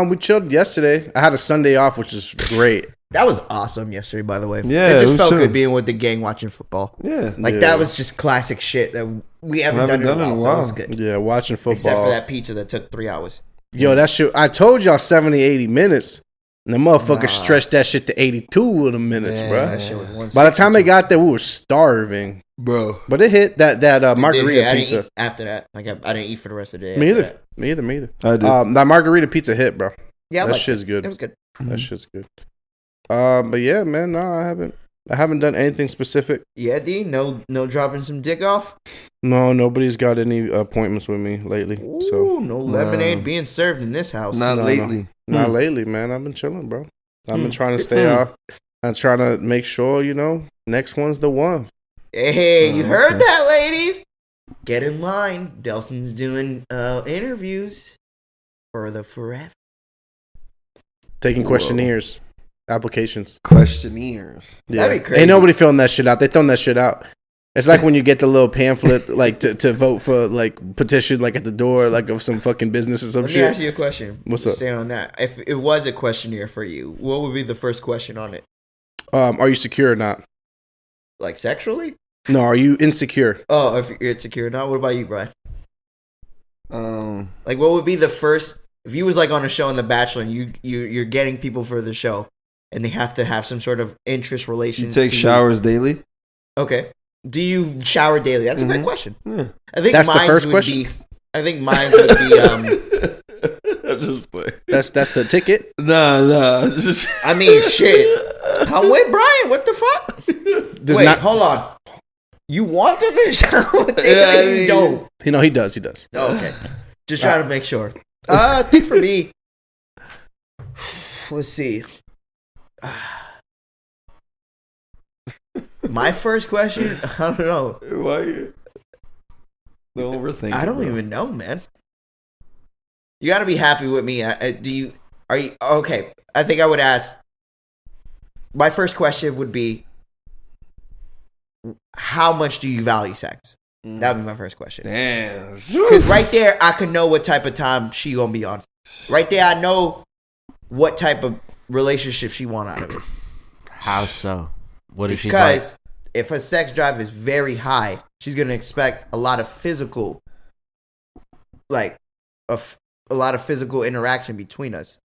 We chilled yesterday. I had a Sunday off, which is great. That was awesome yesterday, by the way. Yeah, it it just was felt chill. good being with the gang watching football. Yeah. Like, that was just classic shit that we haven't done in a while, so it was good. Yeah, watching football. Except for that pizza that took 3 hours. Yo, that shit. I told y'all 70, 80 minutes. And the motherfucker stretched that shit to 82 of the minutes, bro. That shit was 162. By the time they got there, we were starving. Bro. But it hit that margarita I pizza. didn't eat after that. Like, I didn't eat for the rest of the day. Me after either. that. Me either. I did. That margarita pizza hit, bro. Yeah, that shit's good. It was good. That shit's good. But yeah, man, no, I haven't done anything specific. Yeah, D, no dropping some dick off. No, nobody's got any appointments with me lately. So Ooh, no lemonade being served in this house. Not lately. Not lately, man. I've been chilling, bro. I've been trying to stay off. I'm trying to make sure, next one's the one. Hey, you heard that, ladies? Get in line. Delson's doing interviews for the forever. Taking questionnaires, applications. Questionnaires. Yeah. That'd be crazy. Ain't nobody filling that shit out. They throwing that shit out. It's like when you get the little pamphlet, like to vote for, like, petition, like at the door, like of some fucking business or some Let me shit. ask you a question. What's up? Stay on that. If it was a questionnaire for you, what would be the first question on it? Are you secure or not? Like sexually? No, are you insecure? Oh, if you're insecure or not. What about you, Brian? Um, Like, what would be the first? If you was like on a show on The Bachelor and you're getting people for the show, and they have to have some sort of interest you relations. take to showers daily? Okay. Do you shower daily? That's a great question. Yeah. I think That's the mine first would question? be. I think mine would be. I just play. That's the ticket. Nah. Just I mean, shit. I'm with Brian. What the fuck? Does Wait, not- hold on. You want him to shower daily? Yeah, or you don't. He does. Oh, okay. Just trying to make sure. I think for me, let's see. My first question, I don't know. why you don't overthink? I don't even know, man. You got to be happy with me. Are you okay? I think I would ask. My first question would be, how much do you value sex? That would be my first question. Damn. Because right there, I could know what type of time she gonna be on. Right there, I know what type of relationship she want out of it. How so? What if she's like? Because if her sex drive is very high, she's gonna expect a lot of physical, like a lot of physical interaction between us.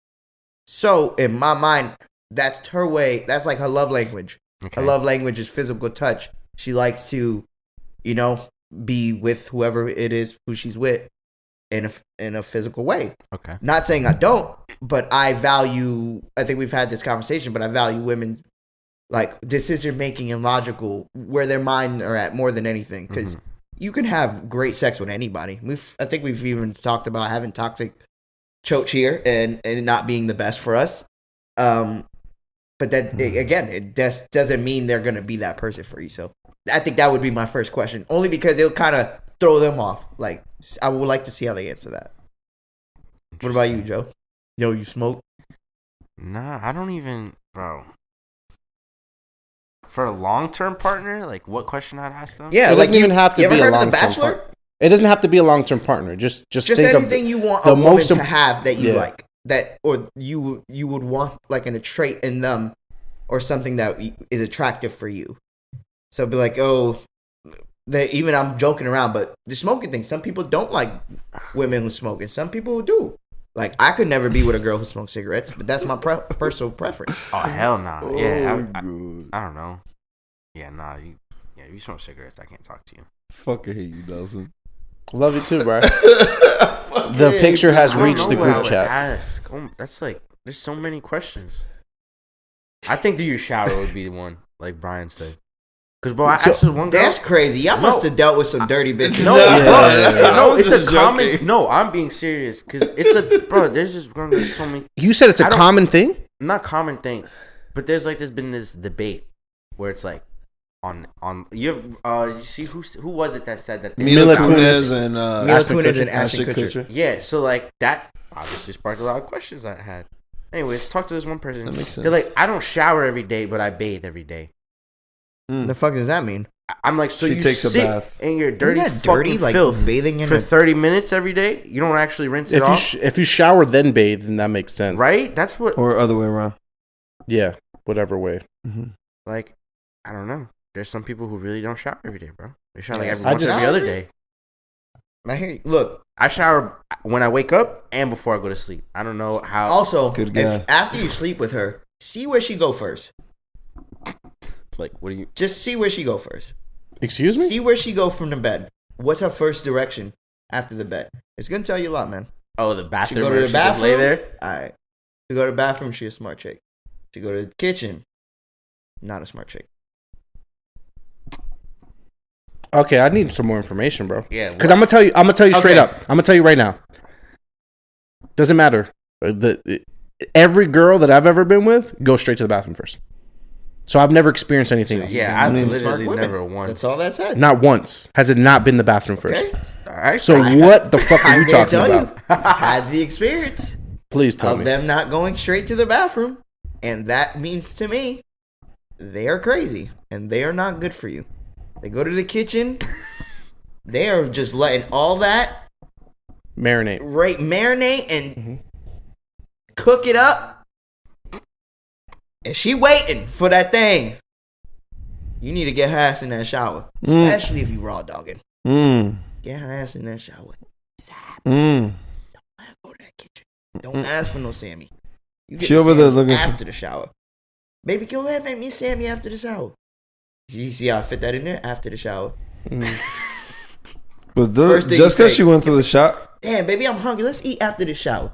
So in my mind, that's her way. That's like her love language. Okay. Her love language is physical touch. She likes to, be with whoever it is who she's with in a physical way. Okay. Not saying I don't, but I think we've had this conversation, but I value women's like decision making and logical where their mind are at more than anything. Because you can have great sex with anybody. I think we've even talked about having toxic choach here and not being the best for us. But that again, it just doesn't mean they're gonna be that person for you. So I think that would be my first question, only because it'll kind of throw them off. Like, I would like to see how they answer that. What about you, Joe? Yo, you smoke? Nah, I don't even, bro. For a long-term partner, like what question I'd ask them? Yeah, It doesn't even have to you ever be a heard of The long-term Bachelor? partner. It doesn't have to be a long-term partner. Just think anything of you want the a woman most to have that you yeah. like, that or you would want like in a trait in them, or something that is attractive for you. So be like, oh, even I'm joking around, but the smoking thing. Some people don't like women who smoke, and some people do. Like, I could never be with a girl who smokes cigarettes, but that's my personal preference. Oh hell nah. Yeah, I good. don't know. Yeah, nah. You smoke cigarettes, I can't talk to you. Fucking hate you, Delson. Love you too, bro. The picture has I don't reached know the what I group would chat. ask. That's like, there's so many questions. I think do you shower would be the one, like Brian said. Because bro, I asked this one girl. That's crazy. Y'all must have dealt with some dirty bitches. No, I was it's just a common. joking. No, I'm being serious. Because it's a bro. There's this one girl who told me You said it's a common thing? not common thing, but there's like been this debate where it's like on you see who was it that said that Mila Kunis and Mila Ashton Kunis Kutcher. and Ashton Kutcher. Yeah, so like that obviously sparked a lot of questions I had. Anyways, talk to this one person. That makes sense. They're like, I don't shower every day, but I bathe every day. The fuck does that mean? I'm like, so She you takes a sit bath. in your dirty, Isn't that dirty, fucking like filth bathing in for a 30 minutes every day? You don't actually rinse it off, If you shower then bathe, then that makes sense, right? That's what. Or other way around. Yeah, whatever way. Mm-hmm. Like, I don't know. There's some people who really don't shower every day, bro. They shower like Yeah, every I once just- every other day. I hear you. Look, I shower when I wake up and before I go to sleep. I don't know how. also, Good guy. if after you sleep with her, see where she go first. Like, what do you? Just see where she go first. Excuse me? See where she go from the bed. What's her first direction after the bed? It's gonna tell you a lot, man. Oh, the bathroom. She go to where the she just lay bathroom. there. All right. She go to the bathroom. She a smart chick. She go to the kitchen. Not a smart chick. Okay, I need some more information, bro. Yeah, Because I'm gonna tell you straight Okay. up. I'm gonna tell you right now. Doesn't matter. Every girl that I've ever been with goes straight to the bathroom first. So I've never experienced anything else. Yeah, I've Smart literally women. never once. That's all that said. Not once has it not been the bathroom first. Okay. All right. So what the fuck are I'm you gonna talking tell about? you. Had the experience Please tell of me. them not going straight to the bathroom, and that means to me, they are crazy and they are not good for you. They go to the kitchen. They are just letting all that Marinate. marinate and cook it up. And she waiting for that thing. You need to get her ass in that shower, especially if you raw dogging. Get her ass in that shower. Don't go to that kitchen. Don't ask for no Sammy. You get She the over there Sammy looking for- after the shower. Baby, go ahead, make me Sammy after the shower. See how I fit that in there? After the shower. But First thing just you because say- she went to the shop, Damn, baby, I'm hungry. Let's eat after the shower.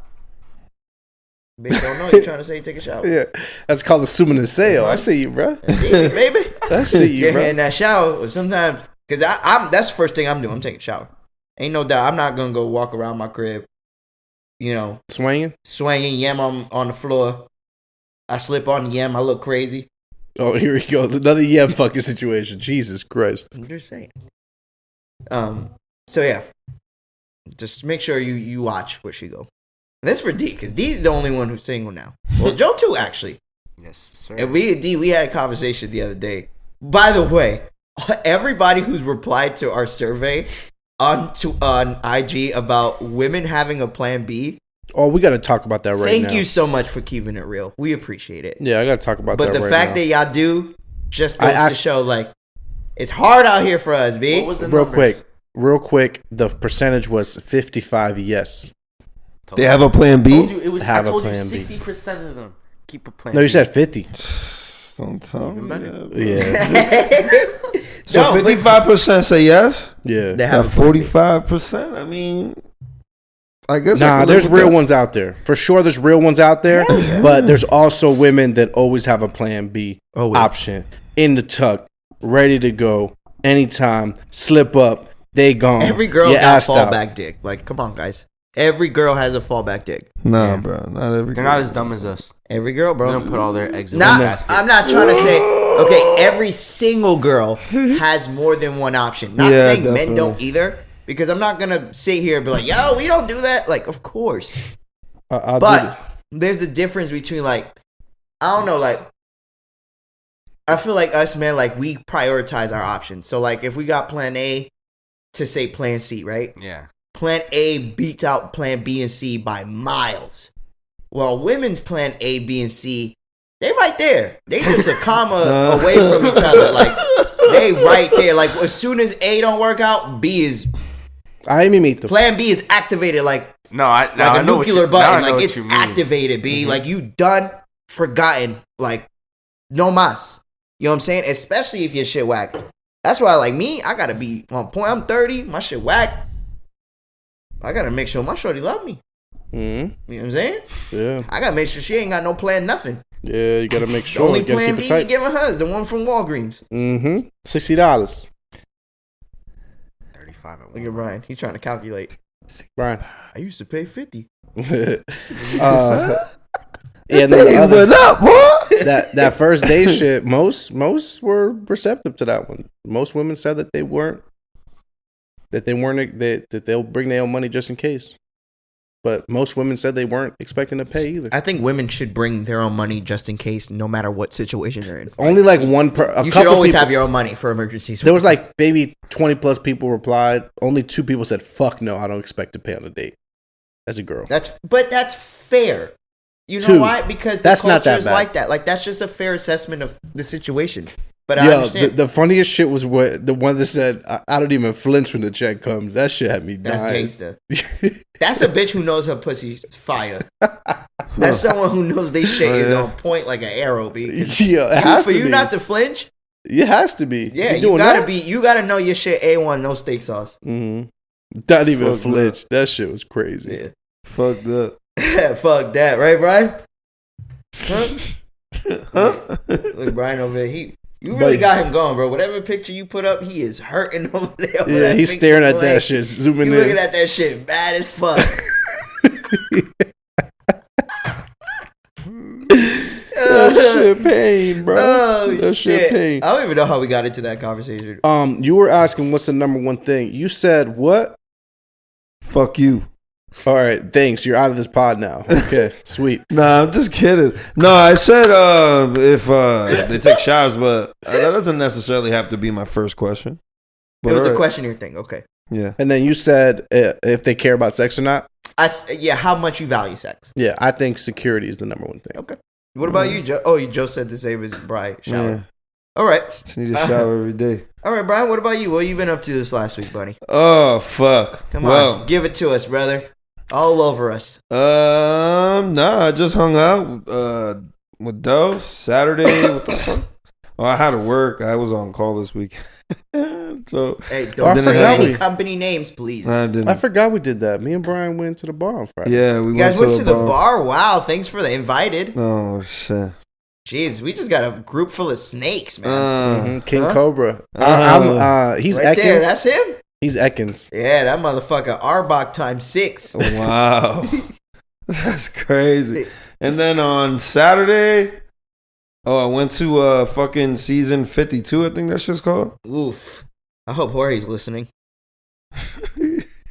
Baby, don't know you're trying to say take a shower. Yeah, that's called assuming a sale. I see you, bro. See me, baby. I see you, Get her bro. in that shower. Or sometimes, because I'm that's the first thing I'm doing. I'm taking a shower. Ain't no doubt. I'm not going to go walk around my crib, Swinging. swinging yam on the floor. I slip on the yam. I look crazy. Oh, here he goes. Another fucking situation. Jesus Christ. I'm just saying. So yeah, just make sure you watch where she go. And that's for D, because D's the only one who's single now. Well, Joe too, actually. Yes, sir. And we had a conversation the other day. By the way, everybody who's replied to our survey on IG about women having a plan B. Oh, we got to talk about that right now. Thank you so much for keeping it real. We appreciate it. Yeah, I got to talk about But that the right fact now. that y'all do just I goes to asked- show, like, it's hard out here for us, B. What was the Real quick, the percentage was 55 yes. they have a plan I B. told you, it was, Have I a told you plan B. 60% of them keep a plan No, you B. said 50. Don't tell Even me better. that, bro. Yeah. So No, but 55% say yes. Yeah. they have At a plan B. 45%, I mean, I guess. I Nah, can there's live with real that. ones out there. For sure, there's real ones out there. But there's also women that always have a plan B option in the tuck, ready to go anytime. Slip up, they gone. Every girl Your got ass out. fallback dick. Like, come on, guys. Every girl has a fallback dick. Nah, Yeah. bro, not every. They're girl. not as dumb as us. Every girl, They bro. don't put all their eggs in one Not, basket. I'm not trying to say, okay, every single girl has more than one option. Not Yeah, saying men definitely. don't either, because I'm not going to sit here and be like, yo, we don't do that. Like, of course. I'll do But there's a difference between, like, I don't know, like, I feel like us men, like, we prioritize our options. So, like, if we got plan A to say plan C, right? Yeah. Plan A beats out plan B and C by miles. Well, women's plan A, B, and C, they right there. They just a comma away from each other. Like, they right there. Like, as soon as A don't work out, B is, Ay, mimito. plan B is activated like No, I a know what nuclear you- now I button. know Like, what it's you mean. activated, B. Like, you done, forgotten. Like, no mas. You know what I'm saying? Especially if your shit whack. That's why, like, me, I gotta be on point. I'm 30, my shit whack. I gotta make sure my shorty love me. Mhm. You know what I'm saying? Yeah. I gotta make sure she ain't got no plan, nothing. Yeah, you got to make The sure. only You got to plan keep B it we tight. giving her is the one from Walgreens. Mm-hmm. $60. 35 at Look at Brian. He's trying to calculate. Brian. I used to pay 50. Yeah, and then the Hey, other, what up, boy? that first day shit, most were receptive to that one. Most women said that they weren't that they'll bring their own money just in case. But most women said they weren't expecting to pay either. I think women should bring their own money just in case, no matter what situation they're in. Only like one you should always have your own money for emergencies. There was like maybe 20 plus people replied. Only 2 people said, "Fuck no, I don't expect to pay on a date." As a girl, that's fair. You know 2. why? Because the that's culture not that is bad. like that. Like that's just a fair assessment of the situation. But I understand. The funniest shit was the one that said, I don't even flinch when the check comes. That shit had me dying. That's gangsta. That's a bitch who knows her pussy's fire. That's someone who knows they shit is on point like an arrow. Yeah, it has for to you be. not to flinch. It has to be. Yeah, you gotta be. You gotta know your shit A1, no steak sauce. Mm-hmm. Not even Fuck flinch. That shit was crazy. Yeah. Fuck that. Fuck that, right, Brian? Huh? Look, Brian over there. You really got him going, bro. Whatever picture you put up, he is hurting over there. Yeah, he's staring at that shit, zooming in. Looking at that shit, bad as fuck. That shit pain, bro. Oh that shit! pain. I don't even know how we got into that conversation. You were asking what's the number one thing. You said what? Fuck you. All right, thanks. You're out of this pod now. Okay, sweet. Nah, I'm just kidding. No, I said if they take showers, but that doesn't necessarily have to be my first question. But It was a questionnaire thing. Okay. Yeah. And then you said if they care about sex or not. How much you value sex. Yeah, I think security is the number one thing. Okay. What about you, Joe? Oh, Joe said the same as Brian. Shower. Yeah. All right. Just need a shower every day. All right, Brian. What about you? What you been up to this last week, buddy? Oh fuck. Come on, give it to us, brother. All over us. Nah, I just hung out with Dose Saturday. What the fuck? Oh, I had to work. I was on call this week. So hey, don't say any company names, please. I forgot we did that. Me and Brian went to the bar on Friday. Yeah, you guys went to the bar. Wow, thanks for the invited. Oh shit. Jeez, we just got a group full of snakes, man. King Cobra. He's right Ekins. there. That's him. He's Ekins. Yeah, that motherfucker Arbok times 6. Wow. That's crazy. And then on Saturday, I went to fucking season 52, I think that shit's called. Oof. I hope Jorge's listening.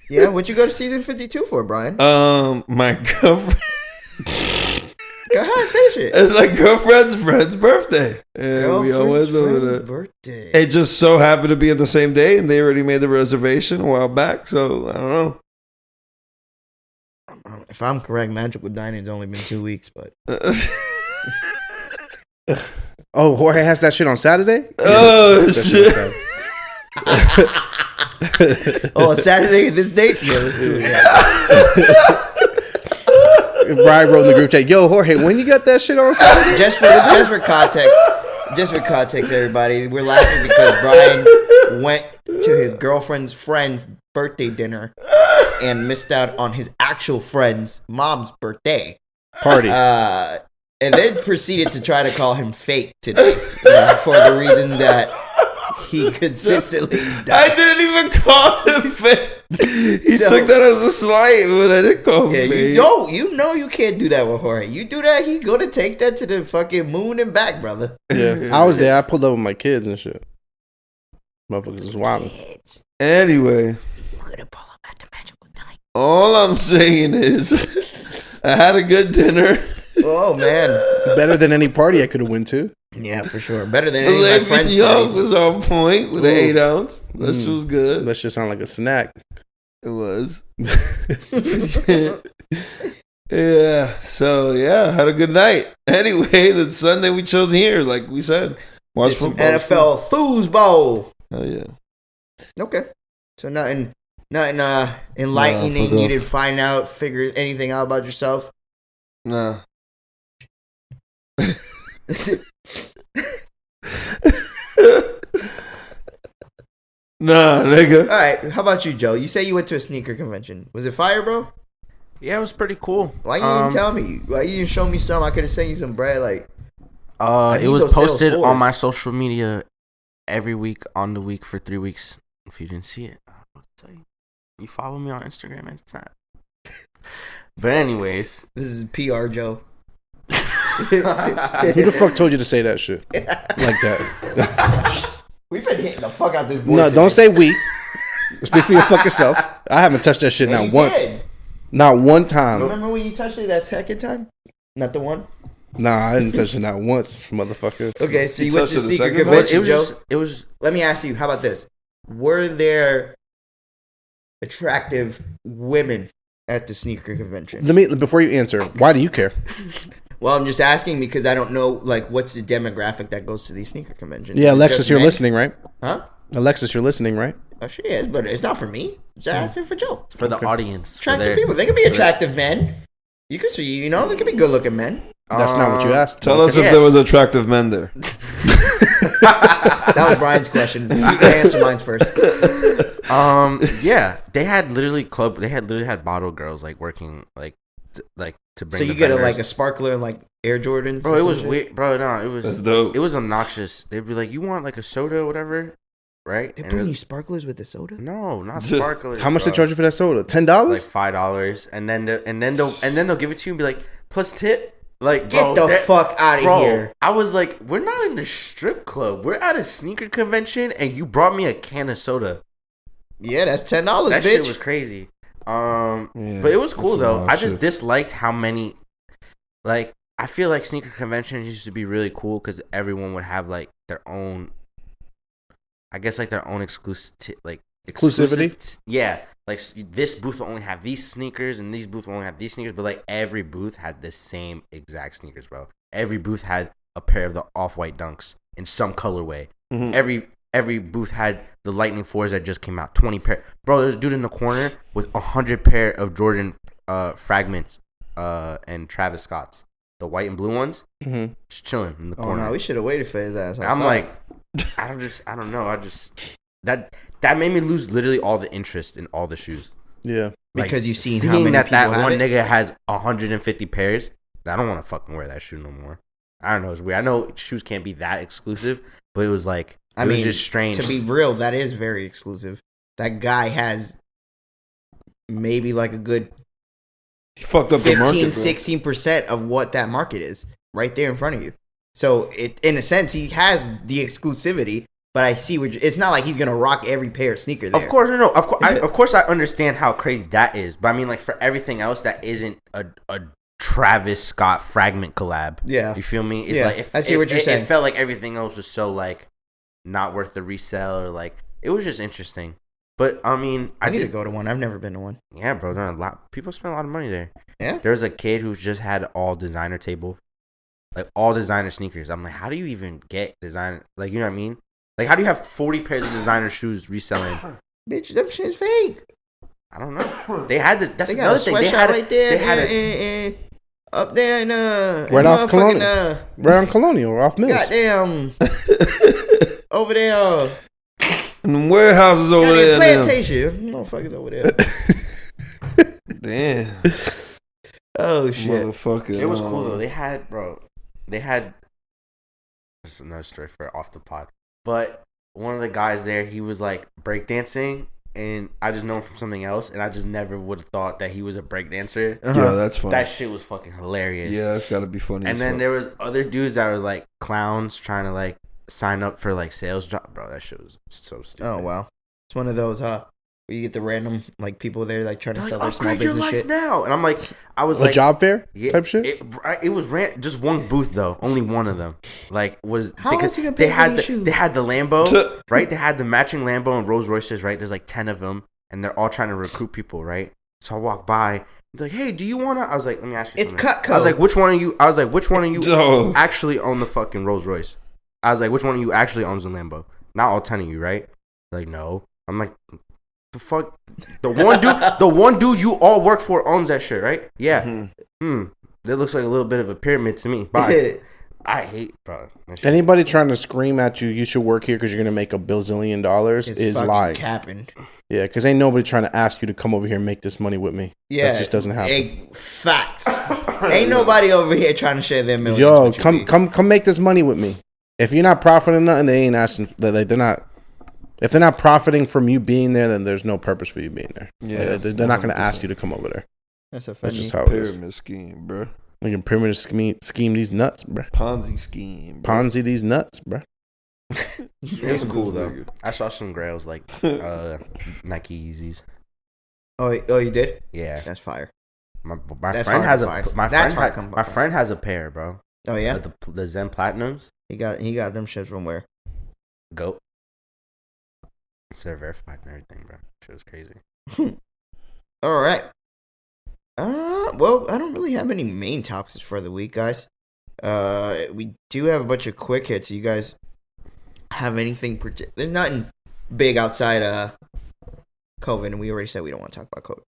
Yeah, what'd you go to season 52 for, Brian? My girlfriend. Go ahead, finish it. It's my girlfriend's friend's birthday. And we all went over there. Birthday. It just so happened to be on the same day, and they already made the reservation a while back, so I don't know. If I'm correct, Magical Dining's only been 2 weeks, but... Oh, Jorge has that shit on Saturday? Oh, shit. Oh, Saturday, this date? Yeah, let's do it. Brian wrote in the group chat, "Yo, Jorge, when you got that shit on Saturday?" Just for context, everybody, we're laughing because Brian went to his girlfriend's friend's birthday dinner and missed out on his actual friend's mom's birthday party. And then proceeded to try to call him fake today for the reasons that he consistently does. I didn't even call him fake. He took that as a slight, but I didn't call him fake. You know you can't do that with Jorge. You do that, he gonna take that to the fucking moon and back, brother. Yeah, I was there. I pulled up with my kids and shit. Motherfuckers was wild. Anyway, we're gonna pull up at the Magical Dine. All I'm saying is, I had a good dinner. Oh man, better than any party I could have went to. Yeah, for sure. Better than any of my friends' parties. Was on point with an 8 ounce. That shit was good. That shit sound like a snack. It was. Yeah. So yeah, had a good night. Anyway, the Sunday we chilled here, like we said. Watch some NFL foosball. Oh yeah. Okay. So nothing enlightening. You didn't figure anything out about yourself. Nah. Nah, nigga. All right, how about you, Joe? You say you went to a sneaker convention. Was it fire, bro? Yeah, it was pretty cool. Why you didn't tell me? Why you didn't show me some? I could have sent you some bread. Like, it was posted on my social media every week on the week for 3 weeks. If you didn't see it, I'll tell you. You follow me on Instagram and Snap. But anyways, this is PR Joe. Who the fuck told you to say that shit like that? We've been hitting the fuck out this boy. No, don't say we. Speak for your fucking self. I haven't touched that shit now once. Not one time. Remember when you touched it that second time? Not the one? Nah, I didn't touch it not once, motherfucker. Okay, so you went to touched it the sneaker second convention, Joe. It was. Let me ask you, how about this? Were there attractive women at the sneaker convention? Before you answer, why do you care? Well, I'm just asking because I don't know, like, what's the demographic that goes to these sneaker conventions? Yeah, Is it Alexis, just you're men? listening, right? Huh? Alexis, you're listening, right? Oh, she is, but it's not for me. It's asking for Joe. For the audience. Attractive people. They could be attractive men. You could see, you know, they could be good-looking men. That's not what you asked. Tell us if there was attractive men there. That was Brian's question. You can answer mine first. Yeah, they had literally had bottle girls like working like to bring. So you get a sparkler and like Air Jordans. Bro, it was weird. Bro, no, it was. That's dope. It was obnoxious. They'd be like, "You want like a soda or whatever?" Right? They And bring it- you sparklers with the soda? No, not sparklers. How much they bro. charge you for that soda? $10? Like $5, and then they'll give it to you and be like, plus tip. Like, Get bro, the fuck out of bro, here. I was like, we're not in the strip club. We're at a sneaker convention, and you brought me a can of soda. Yeah, that's $10, That bitch. shit was crazy. But it was cool that's a lot though. of I just shit. disliked how many. Like, I feel like sneaker conventions used to be really cool because everyone would have like their own. I guess like their own Exclusivity? Yeah, like this booth will only have these sneakers, and these booth will only have these sneakers. But like every booth had the same exact sneakers, bro. Every booth had a pair of the off-white Dunks in some colorway. Mhm. Every booth had the Lightning 4s that just came out. 20 pair. Bro, there's a dude in the corner with 100 pair of Jordan Fragments and Travis Scott's. The white and blue ones. Mm-hmm. Just chilling in the Oh, corner. no, we should have waited for his ass. I'm like, I don't know. That made me lose literally all the interest in all the shoes. Yeah. Because you've seen seeing how many that people have one it? nigga has 150 pairs. I don't want to fucking wear that shoe no more. I don't know. It's weird. I know shoes can't be that exclusive, but it was like it was just strange. To be real, that is very exclusive. That guy has maybe like a good He fucked up the 15, market, bro. 16% of what that market is right there in front of you. So in a sense, he has the exclusivity, but I see it's not like he's going to rock every pair of sneaker there. Of course, no. Of course, I understand how crazy that is. But I mean, like for everything else, that isn't a Travis Scott Fragment collab. Yeah. You feel me? It's Yeah, like I see what you're saying. It felt like everything else was so like not worth the resell, or like it was just interesting. But I mean, I need to go to one. I've never been to one. Yeah, bro. People spend a lot of money there. Yeah. There was a kid who just had all designer table, like all designer sneakers. I'm like, how do you even get designer? Like, you know what I mean? Like, how do you have 40 pairs of designer shoes reselling? Bitch, them shit's fake. I don't know. They had this. That's They got another a thing. They sweatshop had right there. They had up there in Right off motherfucking, Colonial. Right on Colonial, off Mills. goddamn over there. And the warehouses over Goddamn there. plantation. Motherfuckers over there. Damn. Oh shit. Motherfucker. It was cool though. They had. This is another story for off the pod. But one of the guys there, he was like breakdancing, and I just know him from something else, and I just never would have thought that he was a breakdancer. Yeah, that's funny. That shit was fucking hilarious. Yeah, that's gotta be funny. And as then fuck. there was other dudes that were like clowns trying to like sign up for like sales job. Bro, that shit was so stupid. Oh wow. It's one of those, huh? Where you get the random like people there like trying to They're sell like, their small upgrade your business life shit. now. And I'm like, I was A like, job fair yeah, type shit? It was just one booth though. Only one of them. Like was How because else you gonna they pay for had these the, shoes? they had the Lambo, right? They had the matching Lambo and Rolls Royces, right? There's like 10 of them, and they're all trying to recruit people, right? So I walk by, they're like, "Hey, do you wanna?" I was like, "Let me ask you It's something." Cutco. I was like, "Which one of you?" I was like, "Which one of you Oh. actually own the fucking Rolls Royce?" I was like, "Which one of you actually owns the Lambo?" Not all 10 of you, right? They're like, no. I'm like, the fuck? The one dude you all work for owns that shit, right? Yeah. That looks like a little bit of a pyramid to me. Bye. I hate, bro. That shit. Anybody trying to scream at you, you should work here because you're going to make $1 billion It's is fucking lying. capping. Yeah, because ain't nobody trying to ask you to come over here and make this money with me. Yeah, That just doesn't happen. Facts. Ain't nobody over here trying to share their millions. Yo, with you, come make this money with me. If you're not profiting nothing, they ain't asking. They're not. If they're not profiting from you being there, then there's no purpose for you being there. Yeah, They're not going to ask you to come over there. That's a That's funny. just how it is. Pyramid scheme, bro. Like a pyramid scheme these nuts, bro. Ponzi scheme. Bro. Ponzi these nuts, bro. It was cool though. I saw some grails like Nike Yeezys. Oh, you did? Yeah. That's fire. My That's friend hard has to a find. my That's friend hard to ha- come my across. friend has a pair, bro. Oh yeah, The Zen Platinums. he got them shits from where? Goat. They're verified and everything, bro. Shit was crazy. All right. Well, I don't really have any main topics for the week, guys. We do have a bunch of quick hits. You guys have anything? There's nothing big outside COVID, and we already said we don't want to talk about COVID.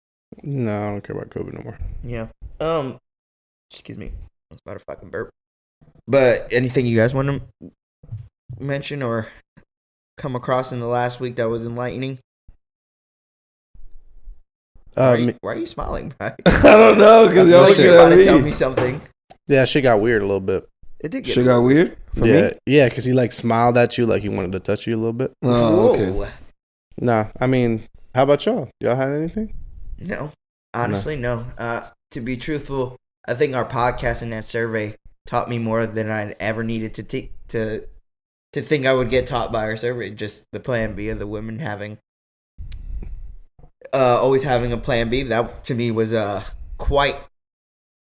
No, I don't care about COVID no more. Yeah. Excuse me. I was about to fucking burp. But anything you guys want to mention or come across in the last week that was enlightening? Why are you smiling, Brian? I don't know because y'all Like looking you're about at to tell me me. something. Yeah, shit got weird a little bit. It did get Shit got weird for me. Yeah, because he like smiled at you like he wanted to touch you a little bit. Oh, okay. Whoa. Nah, I mean, how about y'all? Y'all had anything? No. Honestly, no. To be truthful, I think our podcast and that survey taught me more than I'd ever needed to think I would get taught by our survey. Just the plan B of the women having always having a plan B. That to me was quite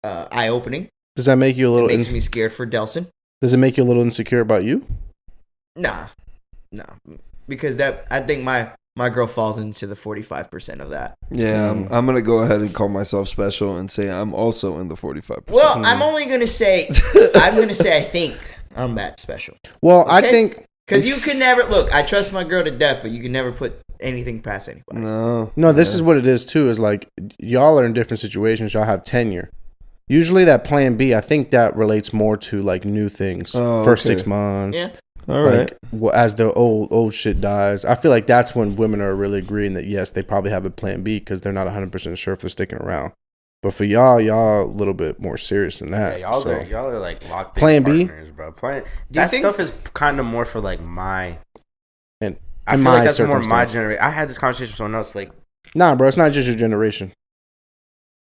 eye opening. Does that make you a It little? makes me scared for Delson. Does it make you a little insecure about you? Nah, because that I think my girl falls into the 45% of that. Yeah, I'm gonna go ahead and call myself special and say I'm also in the 45%. Well, I'm only gonna say I think I'm that special. Well, Okay. I think Because you can never look. I trust my girl to death, but you can never put anything past anybody. No. this is what it is too. Is like y'all are in different situations. Y'all have tenure. Usually that plan B, I think that relates more to like new things. First 6 months. Yeah. All right. Like, as the old shit dies, I feel like that's when women are really agreeing that yes, they probably have a plan B because they're not 100% sure if they're sticking around. But for y'all a little bit more serious than that. Yeah, y'all so. are like locked Plan in B? partners, bro. That stuff is kind of more for like my. And I in feel my like that's more my circumstance. generation. I had this conversation with someone else. Like Nah, bro, it's not just your generation.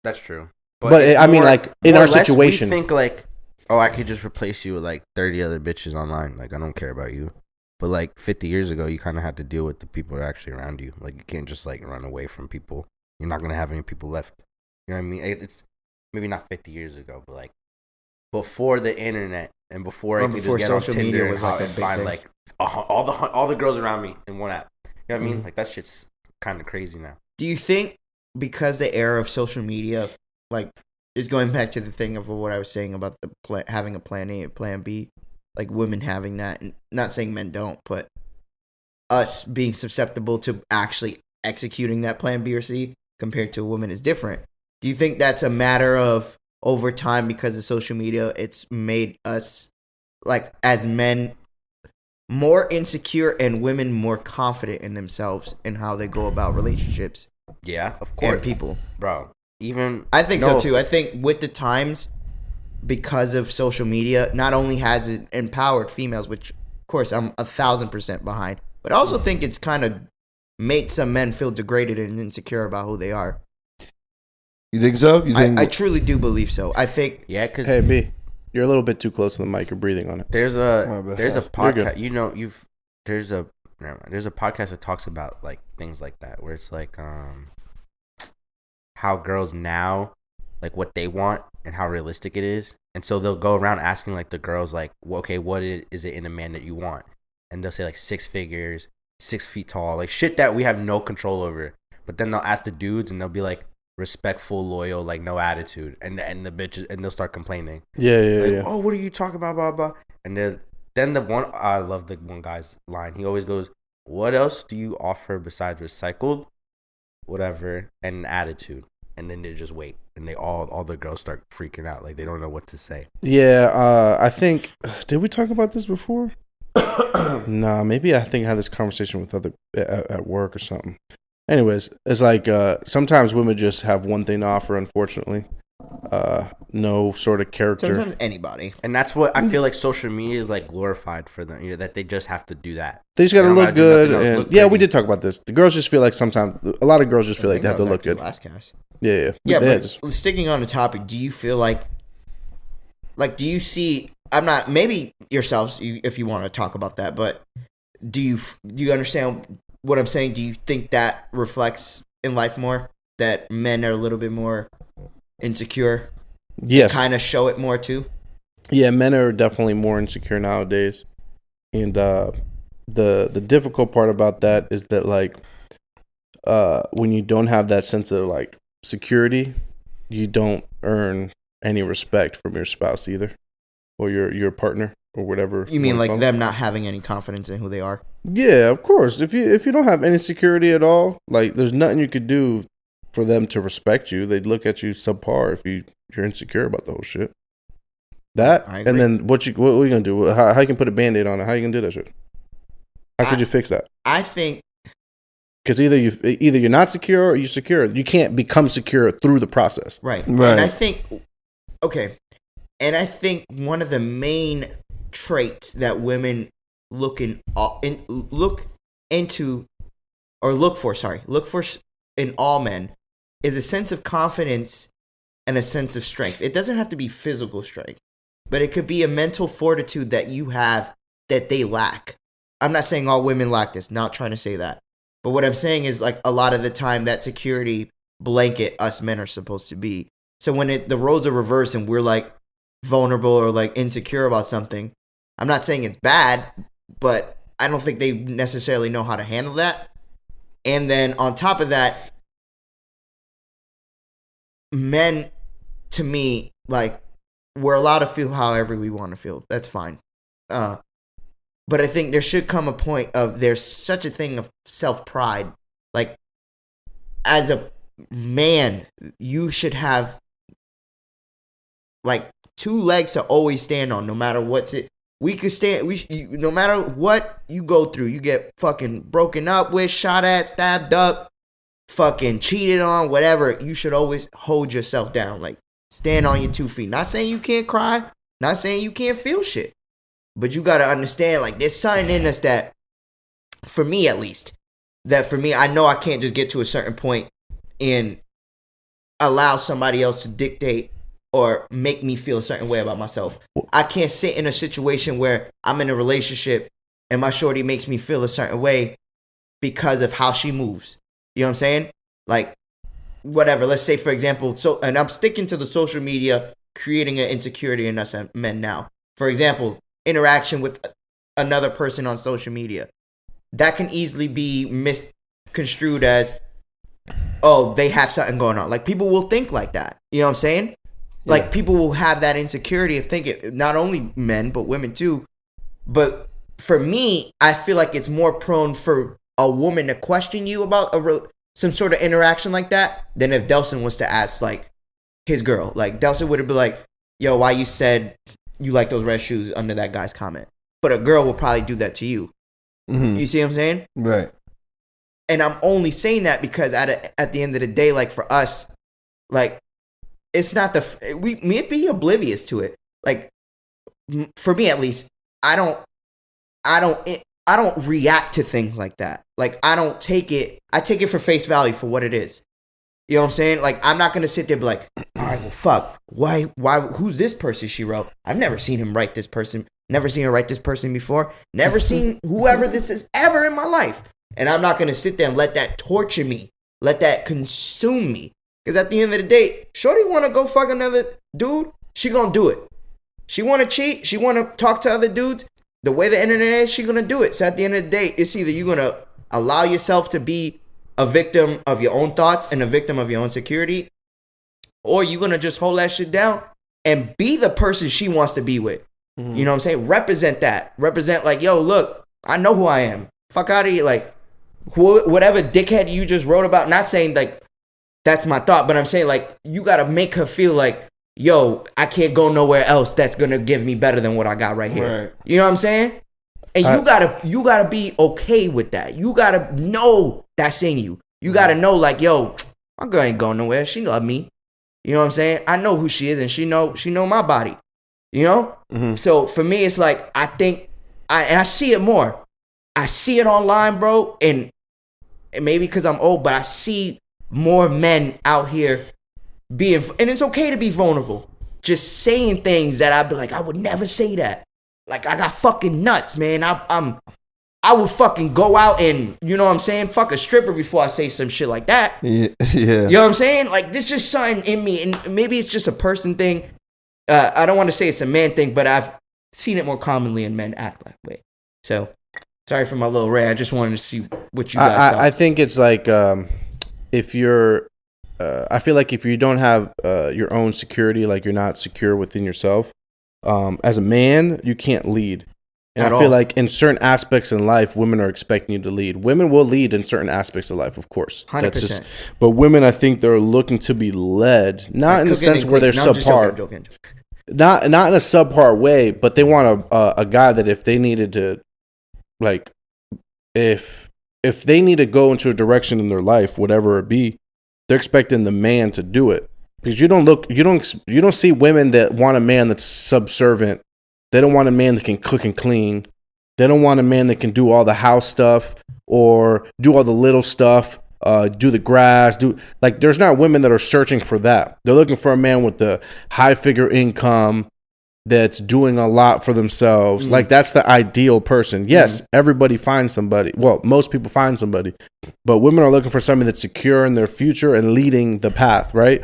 that's true, But it's I mean, like, in more our or less, situation- we think like, oh, I could just replace you with like 30 other bitches online. Like I don't care about you. But like 50 years ago, you kind of had to deal with the people that are actually around you. Like you can't just like run away from people. You're not gonna have any people left. You know what I mean? It's maybe not 50 years ago, but like before the internet and before I could before just get on social Tinder media and was like a and big find thing. like all the girls around me in one app. You know what I mean? Like that shit's kind of crazy now. Do you think because the era of social media, like, is going back to the thing of what I was saying about the having a plan A, a plan B, like women having that, and not saying men don't, but us being susceptible to actually executing that plan B or C compared to a woman is different. Do you think that's a matter of over time because of social media, it's made us, like, as men, more insecure and women more confident in themselves and how they go about relationships Yeah, of course, and people? bro. Even I think so too. I think with the times, because of social media, not only has it empowered females, which of course I'm 1,000% behind, but I also think it's kind of made some men feel degraded and insecure about who they are. You think so? You think? I truly do believe so. I think yeah, because Hey, B, you're a little bit too close to the mic. You're breathing on it. there's Oh, a but there's a you're good. podcast. You know, there's a podcast that talks about like things like that, where it's like how girls now, like what they want and how realistic it is, and so they'll go around asking like the girls like, well, okay, what is it in a man that you want? And they'll say like 6 figures, 6 feet tall, like shit that we have no control over. But then they'll ask the dudes and they'll be like respectful, loyal, like no attitude, and the bitches, and they'll start complaining. Yeah, Like, oh, what are you talking about, blah blah. And then the one, I love the one guy's line. He always goes, what else do you offer besides recycled, whatever, and attitude? And then they just wait, and they all the girls start freaking out, like they don't know what to say. Yeah, I think, did we talk about this before? Nah, maybe I think I had this conversation with other at work or something. Anyways, it's like sometimes women just have one thing to offer, unfortunately. No sort of character. sometimes anybody. And that's what I feel like social media is like glorified for them, you know, that they just have to do that. They just got to They don't look gotta do good. nothing else, And, look yeah, we pretty. did talk about this. The girls just feel like sometimes, a lot of girls just feel like they have to look good. Last cast. Yeah. Yeah, but just- sticking on the topic, do you feel like, do you see? I'm not. Maybe yourselves, if you want to talk about that, but do you understand what I'm saying? Do you think that reflects in life more that men are a little bit more insecure. Yes. Kind of show it more too. Yeah, men are definitely more insecure nowadays. And the difficult part about that is that like when you don't have that sense of like security, you don't earn any respect from your spouse either, or your partner, or whatever. You mean like them not having any confidence in who they are? Yeah, of course. If you don't have any security at all, like there's nothing you could do for them to respect you. They'd look at you subpar if you're insecure about the whole shit. That, and then what are you gonna do? How you can put a Band-Aid on it? How you gonna do that shit? How could you fix that? I think because either you're not secure or you're secure. You can't become secure through the process. Right. And I think one of the main traits that women look for in all men is a sense of confidence and a sense of strength. It doesn't have to be physical strength, but it could be a mental fortitude that you have that they lack. I'm not saying all women lack this, not trying to say that. But what I'm saying is like a lot of the time that security blanket us men are supposed to be. So when the roles are reversed and we're like vulnerable or like insecure about something, I'm not saying it's bad, but I don't think they necessarily know how to handle that. And then on top of that, men, to me, like, we're allowed to feel however we want to feel. That's fine. But I think there should come a point of there's such a thing of self-pride. Like, as a man, you should have, like, two legs to always stand on, no matter what's it. We could stand, no matter what you go through, you get fucking broken up with, shot at, stabbed up, fucking cheated on, whatever. You should always hold yourself down. Like, stand on your 2 feet. Not saying you can't cry, not saying you can't feel shit. But you got to understand, like, there's something in us that, for me at least, I know I can't just get to a certain point and allow somebody else to dictate or make me feel a certain way about myself. I can't sit in a situation where I'm in a relationship and my shorty makes me feel a certain way because of how she moves. You know what I'm saying? Like, whatever. Let's say, for example, and I'm sticking to the social media, creating an insecurity in us men now. For example, interaction with another person on social media. That can easily be misconstrued as, oh, they have something going on. Like, people will think like that. You know what I'm saying? Like, people will have that insecurity of thinking, not only men, but women too. But for me, I feel like it's more prone for a woman to question you about some sort of interaction like that than if Delson was to ask, like, his girl. Like, Delson would have been like, yo, why you said you like those red shoes under that guy's comment. But a girl will probably do that to you. Mm-hmm. You see what I'm saying? Right. And I'm only saying that because at the end of the day, like, for us, like, it's not we may be oblivious to it. Like, for me at least, I don't react to things like that. Like, I take it for face value for what it is. You know what I'm saying? Like, I'm not going to sit there and be like, all right, well, fuck. Why, who's this person she wrote? I've never seen him write this person. Never seen her write this person before. Never seen whoever this is ever in my life. And I'm not going to sit there and let that torture me. Let that consume me. Because at the end of the day, shorty want to go fuck another dude, she going to do it. She want to cheat. She want to talk to other dudes. The way the internet is, she going to do it. So at the end of the day, it's either you're going to allow yourself to be a victim of your own thoughts and a victim of your own security, or you're going to just hold that shit down and be the person she wants to be with. Mm-hmm. You know what I'm saying? Represent that. Represent, like, yo, look, I know who I am. Fuck out of here. Like, whatever dickhead you just wrote about, not saying, like, that's my thought, but I'm saying, like, you got to make her feel like, yo, I can't go nowhere else that's going to give me better than what I got right here. Right. You know what I'm saying? And you gotta be okay with that. You gotta know that's in you. You gotta know, like, yo, my girl ain't going nowhere. She love me. You know what I'm saying? I know who she is, and she know my body. You know? Mm-hmm. So for me, it's like, I think, I see it more. I see it online, bro, and maybe because I'm old, but I see more men out here being, and it's okay to be vulnerable. Just saying things that I'd be like, I would never say that. Like, I got fucking nuts, man. I I would fucking go out and, you know what I'm saying, fuck a stripper before I say some shit like that. Yeah. You know what I'm saying? Like, there's just something in me, and maybe it's just a person thing. I don't want to say it's a man thing, but I've seen it more commonly in men act that way. So, sorry for my little rant. I just wanted to see what you guys thought. I think it's like if you're, I feel like if you don't have your own security, like you're not secure within yourself, as a man, you can't lead. And I feel like in certain aspects in life, women are expecting you to lead. Women will lead in certain aspects of life, of course. 100%. But women, I think they're looking to be led, not in the sense where they're subpar. Joking. Not in a subpar way, but they want a guy that if they needed to, like, if they need to go into a direction in their life, whatever it be, they're expecting the man to do it. Because you don't see women that want a man that's subservient. They don't want a man that can cook and clean. They don't want a man that can do all the house stuff or do all the little stuff, do the grass, there's not women that are searching for that. They're looking for a man with the high figure income that's doing a lot for themselves. Like, that's the ideal person. Yes, everybody finds somebody. Well, most people find somebody. But women are looking for somebody that's secure in their future and leading the path, right?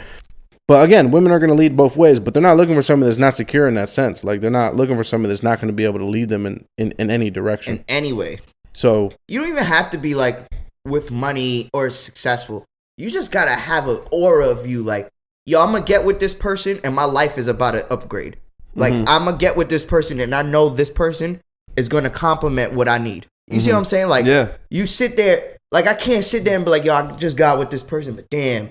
But again, women are going to lead both ways, but they're not looking for somebody that's not secure in that sense. Like, they're not looking for somebody that's not going to be able to lead them in any direction. In any way. So you don't even have to be like with money or successful. You just got to have an aura of you like, yo, I'm going to get with this person and my life is about to upgrade. Like, I'm going to get with this person and I know this person is going to complement what I need. You see what I'm saying? Like, you sit there, like, I can't sit there and be like, yo, I just got with this person, but damn,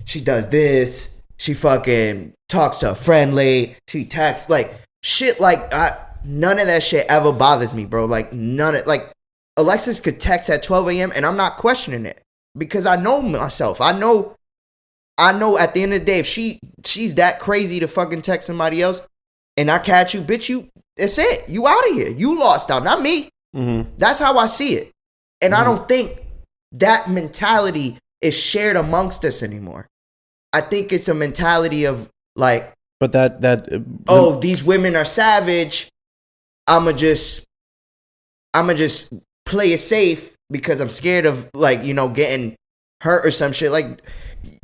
she does this. She fucking talks to a friend late. She texts, like, shit, like, none of that shit ever bothers me, bro. Like, none of, like, Alexis could text at 12 a.m. and I'm not questioning it because I know myself. I know at the end of the day, if she's that crazy to fucking text somebody else and I catch you, bitch, that's it. You out of here. You lost out, not me. That's how I see it. And I don't think that mentality is shared amongst us anymore. I think it's a mentality of like, but these women are savage. I'ma just play it safe because I'm scared of, like, you know, getting hurt or some shit. Like,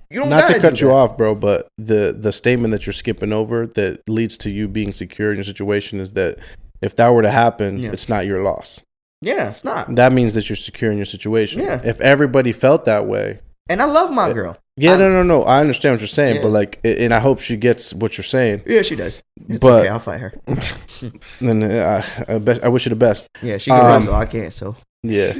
you don't. Not to cut you off, bro, but the statement that you're skipping over that leads to you being secure in your situation is that if that were to happen, it's not your loss. Yeah, it's not. That means that you're secure in your situation. Yeah. If everybody felt that way. And I love my girl. Yeah, no. I understand what you're saying, but like, and I hope she gets what you're saying. Yeah, she does. It's okay. I'll fight her. And I wish you the best. Yeah, she can wrestle. I can't. So yeah,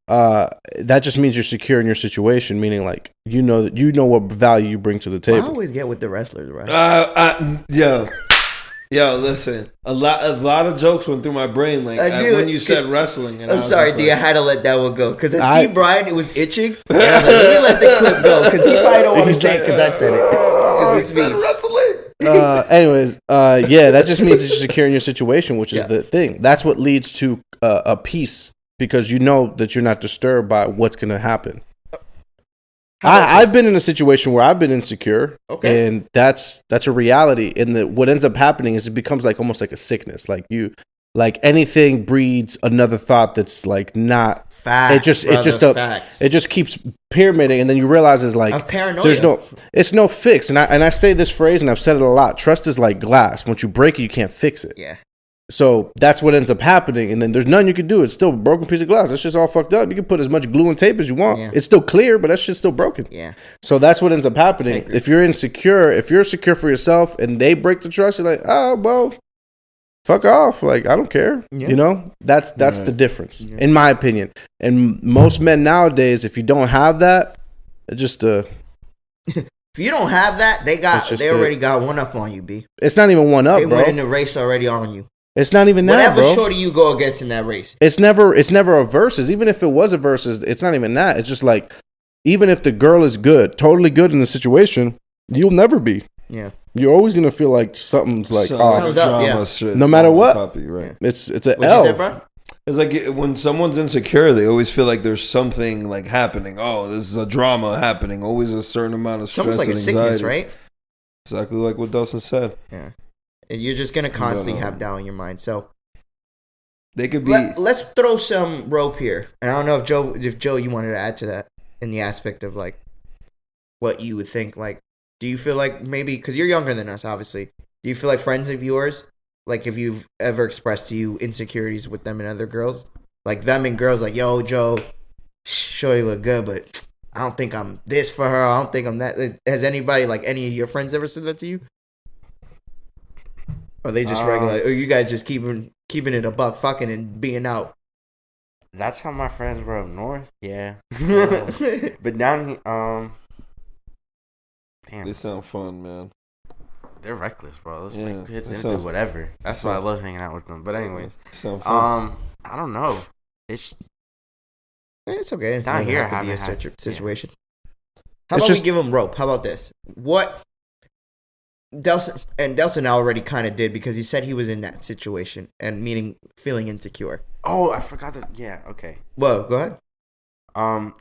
that just means you're secure in your situation. Meaning, like, you know what value you bring to the table. I always get with the wrestlers, right? Yo, listen. A lot of jokes went through my brain, like when you said wrestling. And I'm sorry, D. I had to let that one go because I see Brian. It was itching. And I was like, let me let the clip go because he probably don't want to say it because I said it. Because it's me. Wrestling. Anyways, that just means that you're secure in your situation, which is the thing. That's what leads to a peace because you know that you're not disturbed by what's going to happen. I've been in a situation where I've been insecure, and that's a reality. And what ends up happening is it becomes like almost like a sickness. Like anything breeds another thought that's like not. Facts, it just keeps pyramiding, and then you realize it's like paranoia. It's no fix. And I say this phrase, and I've said it a lot. Trust is like glass. Once you break it, you can't fix it. Yeah. So that's what ends up happening, and then there's nothing you can do. It's still a broken piece of glass. That's just all fucked up. You can put as much glue and tape as you want. Yeah. It's still clear, but that shit's still broken. Yeah. So that's what ends up happening. If you're insecure, if you're secure for yourself, and they break the trust, you're like, oh well, fuck off. Like, I don't care. Yeah. You know, that's the difference, in my opinion. And most men nowadays, if you don't have that, it just if you don't have that, they already got one up on you, B. It's not even one up, bro. They went in the race already on you. It's not even that, bro. Whatever shorty you go against in that race. It's never a versus. Even if it was a versus, it's not even that. It's just like, even if the girl is good, totally good in the situation, you'll never be. Yeah. You're always going to feel like something's like off. No matter what. Right. It's an L. What you said, bro? It's like when someone's insecure, they always feel like there's something like happening. Oh, there's a drama happening. Always a certain amount of stress. It's almost like a sickness, right? Exactly like what Delson said. Yeah. You're just going to constantly have doubt in your mind. So They could be. Let's throw some rope here, and I don't know if Joe, you wanted to add to that in the aspect of like what you would think. Like, do you feel like maybe because you're younger than us, obviously, do you feel like friends of yours, like if you've ever expressed to you insecurities with them and other girls, like them and girls, like, yo, Joe, sure you look good, but I don't think I'm this for her. I don't think I'm that. Has anybody, like any of your friends, ever said that to you? Or are they just regular? Or you guys just keeping it a buck, fucking and being out? That's how my friends were up north. Yeah. But down here, damn, They sound fun, man. they're reckless, bro. Those Yeah, kids they they sound- do whatever. That's why I love hanging out with them. But anyways, They sound fun. I don't know. It's It's okay. It Down doesn't here, have to I be a haven't had- situation. How It's about just- we give him rope? How about this? What Delson already kind of did because he said he was in that situation and meaning feeling insecure. oh, I forgot that. Yeah, okay. Whoa, go ahead.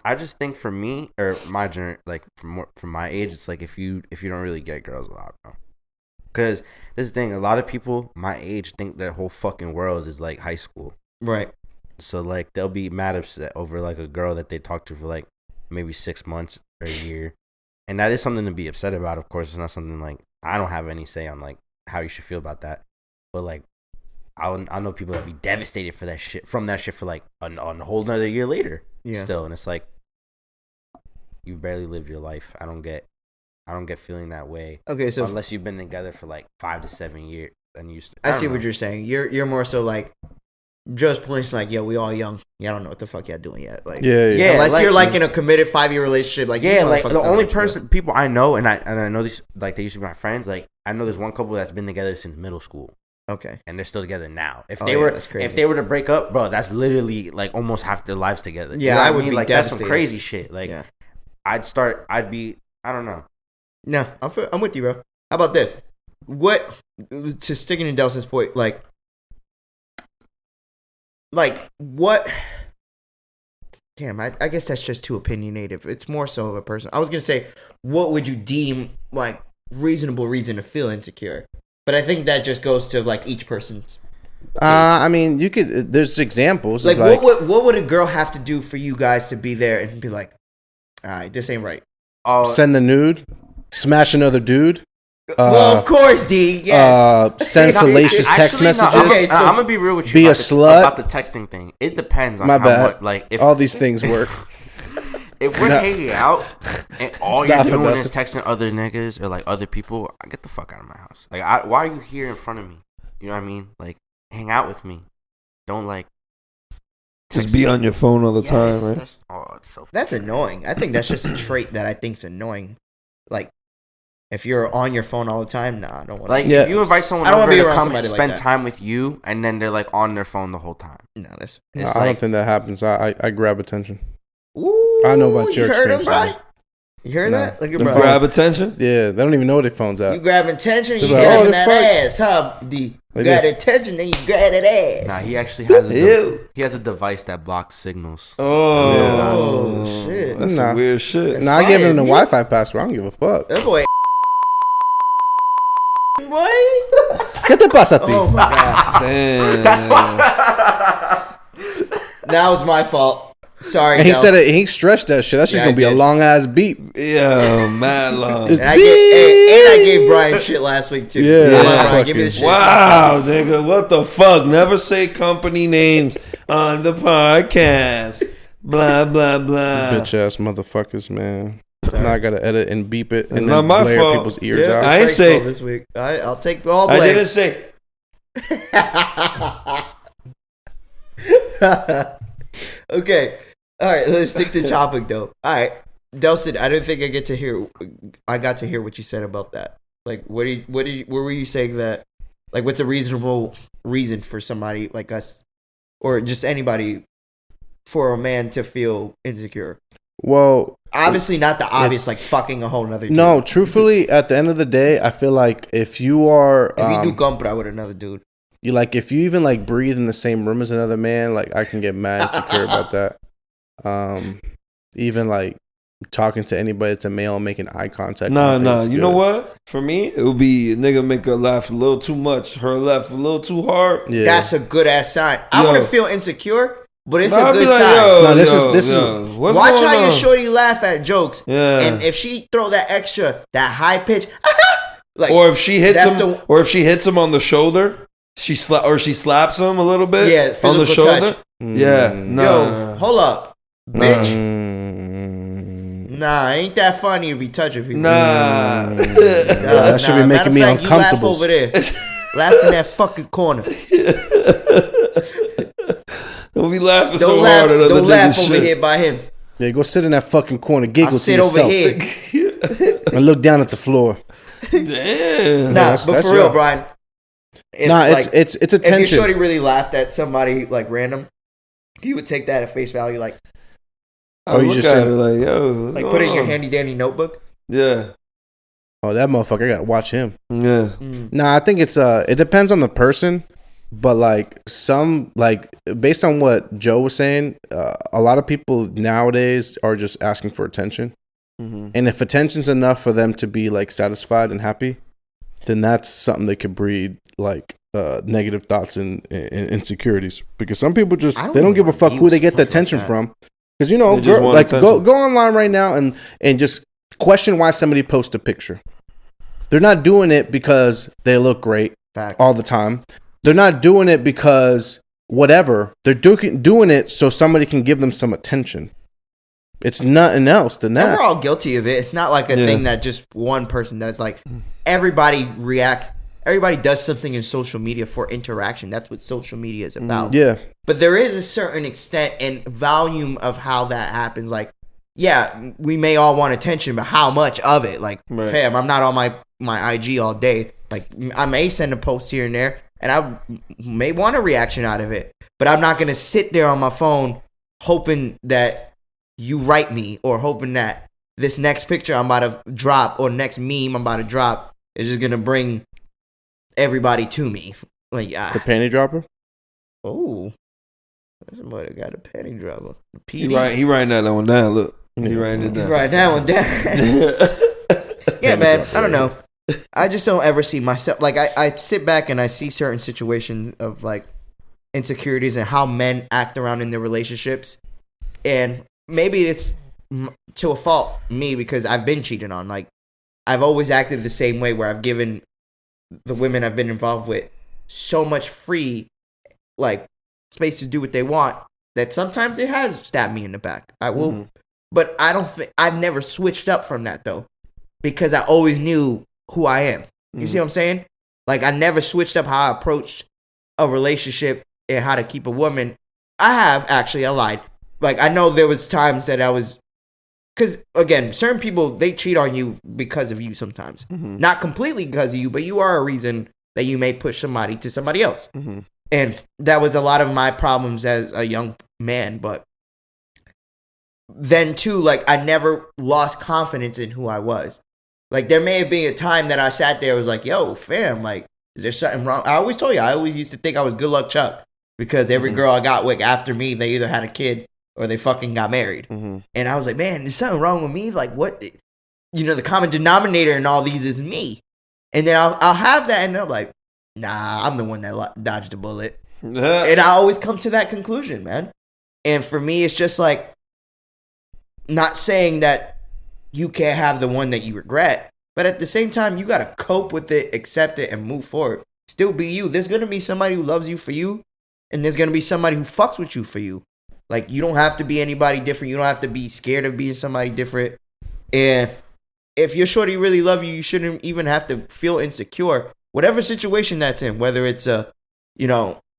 I just think for me or my journey, like from my age, it's like if you don't really get girls a lot, bro. Because this is the thing, a lot of people my age think their whole fucking world is like high school. Right. So like they'll be mad upset over like a girl that they talked to for like maybe 6 months or a year, and that is something to be upset about. Of course, it's not something like I don't have any say on like how you should feel about that. But like I know people that be devastated for that shit from that shit for like a whole nother year later. Yeah. Still, and it's like you've barely lived your life. I don't get feeling that way. Okay, so unless you've been together for like 5 to 7 years, then I see what you're saying. You're more so like Joe's point's like, yo, we all young. Yeah, I don't know what the fuck y'all doing yet. Like, Yeah. unless like- you're like in a committed 5-year relationship, like yeah, you like motherfuckers the don't only let you go. people I know, and I know these, like they used to be my friends. Like I know there's one couple that's been together since middle school, Okay. and they're still together now. If Oh, they yeah, were, that's crazy. if they were to break up, bro, that's literally like almost half their lives together. Yeah, know I what would mean? be like that's some devastated. crazy shit. Like Yeah. I'd be, I don't know. No, I'm with you, bro. How about this? What to sticking to Delson's point, like what? Damn, I guess that's just too opinionated. It's more so of a person. I was gonna say, what would you deem like reasonable reason to feel insecure? But I think that just goes to like each person's. I mean, you could. There's examples. Like, It's what would a girl have to do for you guys to be there and be like, all right, this ain't right. Oh, send the nude, smash another dude. Well, of course, D. Yes. Send salacious text actually, messages. No, Okay, so I'm gonna be real with you. be a about slut. about the texting thing. It depends on My how bad. much. Like if All these things work. if we're No. hanging out and all you're Not for doing is nothing. texting other niggas or like other people, I get the fuck out of my house. Like, why are you here in front of me? You know what I mean? Like, hang out with me. Don't like Just be on your phone all the time, right? It's so That's annoying. I think that's just a trait that I think's annoying. Like, if you're on your phone all the time, nah, I don't want like Yeah. if you invite someone I don't over wanna be to around come and somebody like spend that. time with you, and then they're like on their phone the whole time. No, that's. No, It's I don't like- think that happens. I grab attention. Ooh, I know about your you heard him, experience, bro? You heard Nah. that? Look at The bro. phone- Grab attention. Yeah, they don't even know where their phone's You at. grabbing attention, you They're like, grabbing oh, that the ass, huh? D. You Like grab this. attention, then you grab that ass. Nah, he actually has Ew. he has a device that blocks signals. Oh, shit. That's Nah. some weird shit. That's Nah, I gave fire, him the dude. Wi-Fi password. I don't give a fuck. That boy. Boy. ¿Qué te pasa a ti? Oh my god. Damn. That was my fault. Sorry. And he Dels. said it. He stretched that shit. That's just Yeah, I gonna be a did. long ass beep. Yeah, mad long. Just- And I gave Brian shit last week too. Yeah, Come on, Brian, give me the fucking- shit. Wow, nigga, what the fuck? Never say company names on the podcast. Blah blah blah. Bitch ass motherfuckers, man. Now I gotta edit and beep it and It's then not my blare fault. people's ears Yeah, out. I ain't Frank's say- fault this week. I'll take all I blame. didn't say. Okay. All right. Let's stick to topic though. All right, Delson. I don't think I got to hear what you said about that. Like, what were you saying that? Like, what's a reasonable reason for somebody like us, or just anybody, for a man to feel insecure? Well, Obviously, not the obvious, it's- like fucking a whole nother dude. no. Truthfully, at the end of the day, I feel like if you are, If you do compra with another dude, you like if you even like breathe in the same room as another man, like I can get mad insecure about that. Even like talking to anybody that's a male and making eye contact. Nah. You know what? For me, it would be a nigga make her laugh a little too much, her laugh a little too hard. Yeah. That's a good ass sign. I Yo. wouldn't feel insecure, but it's Nah, a I'd be good like, sign. No, this is What's Watch going how your on? shorty laugh at jokes. Yeah. And if she throw that high pitch, like, Or if she hits that's him, or if she hits him on the shoulder, she slaps him a little bit. Yeah, on the physical shoulder. touch. Yeah, Mm. Yo, hold up, bitch. Mm. Nah, ain't that funny to be touching people. Nah. That should be making me Matter of fact, uncomfortable. You laugh over there. Laugh in that fucking corner. Don't be laughing so Don't laugh, hard at other don't laugh niggas' over shit. here by him. Yeah, go sit in that fucking corner, giggle I'll to sit yourself, over here. and look down at the floor. Damn. Nah, that's- but that's for real, your- Brian. If, Nah, like, it's if your attention. shorty really laughed at somebody like random, you would take that at face value, like I you look just at said- it like, yo, what's put going it in your on? handy dandy notebook. Yeah, Oh, that motherfucker! I gotta watch him. yeah. Nah, I think it's it depends on the person, but like based on what Joe was saying, a lot of people nowadays are just asking for attention, and if attention's enough for them to be like satisfied and happy, then that's something that could breed like negative thoughts and insecurities. Because some people just I don't they don't give a even fuck who they get the like attention that. from. Because you know, They just want go attention. online right now and just question why somebody posts a picture. They're not doing it because they look great Facts. all the time. They're not doing it because whatever. They're doing it so somebody can give them some attention. It's nothing else than And that. we're all guilty of it. It's not like a Yeah. thing that just one person does. Like everybody does something in social media for interaction. That's what social media is about. Yeah. But there is a certain extent and volume of how that happens. Like, yeah, we may all want attention, but how much of it? Like, Right. fam, I'm not on my IG all day. Like, I may send a post here and there, and I may want a reaction out of it. But I'm not going to sit there on my phone hoping that you write me or hoping that this next picture I'm about to drop or next meme I'm about to drop is just going to bring everybody to me. Like, The panty dropper? oh, somebody got a panty dropper. He PD. writing that one down. Look, he writing it down. Right that one down. Yeah, man. I don't know. I just don't ever see myself like I sit back and I see certain situations of like insecurities and how men act around in their relationships, and maybe it's to a fault me because I've been cheated on. Like I've always acted the same way where I've given the women I've been involved with so much free like space to do what they want that sometimes it has stabbed me in the back. I will, but I don't think I've never switched up from that though, because I always knew who I am. You see what I'm saying? Like I never switched up how I approached a relationship and how to keep a woman. I have actually, I lied. Like I know there was times that I was, because again, certain people they cheat on you because of you sometimes, not completely because of you, but you are a reason that you may push somebody to somebody else. And that was a lot of my problems as a young man. But then too, like I never lost confidence in who I was. Like there may have been a time that I sat there and was like, yo, fam, like, is there something wrong? I always told you, I always used to think I was good luck Chuck because every girl I got with after me, they either had a kid or they fucking got married. And I was like, man, there's something wrong with me. Like what, you know, the common denominator in all these is me. And then I'll have that and I'm like, nah, I'm the one that dodged the bullet. And I always come to that conclusion, man. And for me, it's just like, not saying that you can't have the one that you regret, but at the same time, you got to cope with it, accept it, and move forward. Still be you. There's going to be somebody who loves you for you, and there's going to be somebody who fucks with you for you. Like, you don't have to be anybody different. You don't have to be scared of being somebody different. And if your shorty really love you, you shouldn't even have to feel insecure. Whatever situation that's in, whether it's an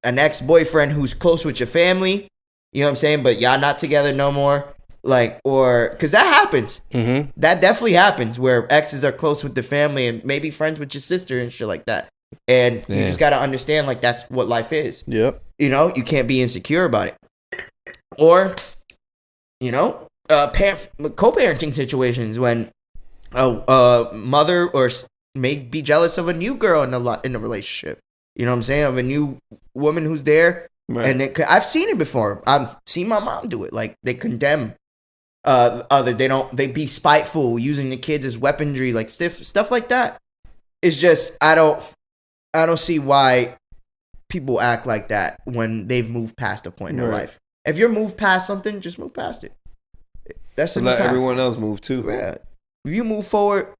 ex-boyfriend who's close with your family, you know what I'm saying, but y'all not together no more. Like, or, because that happens. That definitely happens where exes are close with the family and maybe friends with your sister and shit like that. And you just got to understand, like, that's what life is. Yep. You know, you can't be insecure about it. Or, you know, co-parenting situations when a mother or may be jealous of a new girl in the relationship. You know what I'm saying? Of a new woman who's there. Right. And I've seen it before. I've seen my mom do it. Like, they condemn other. They be spiteful, using the kids as weaponry, like stuff like that. It's just I don't see why people act like that when they've moved past a point in their life. If you're moved past something, just move past it. That's in the let past. everyone else move too. Yeah. If you move forward,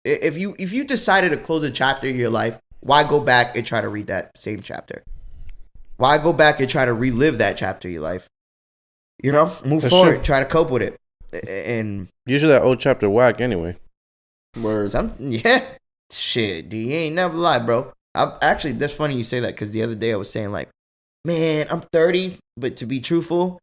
if you decided to close a chapter of your life, why go back and try to read that same chapter? Why go back and try to relive that chapter of your life? You know, move forward, try to cope with it. And usually that old chapter whack anyway. Shit, D, you ain't never lied, bro. Actually, that's funny you say that because the other day I was saying like, man, I'm 30, but to be truthful,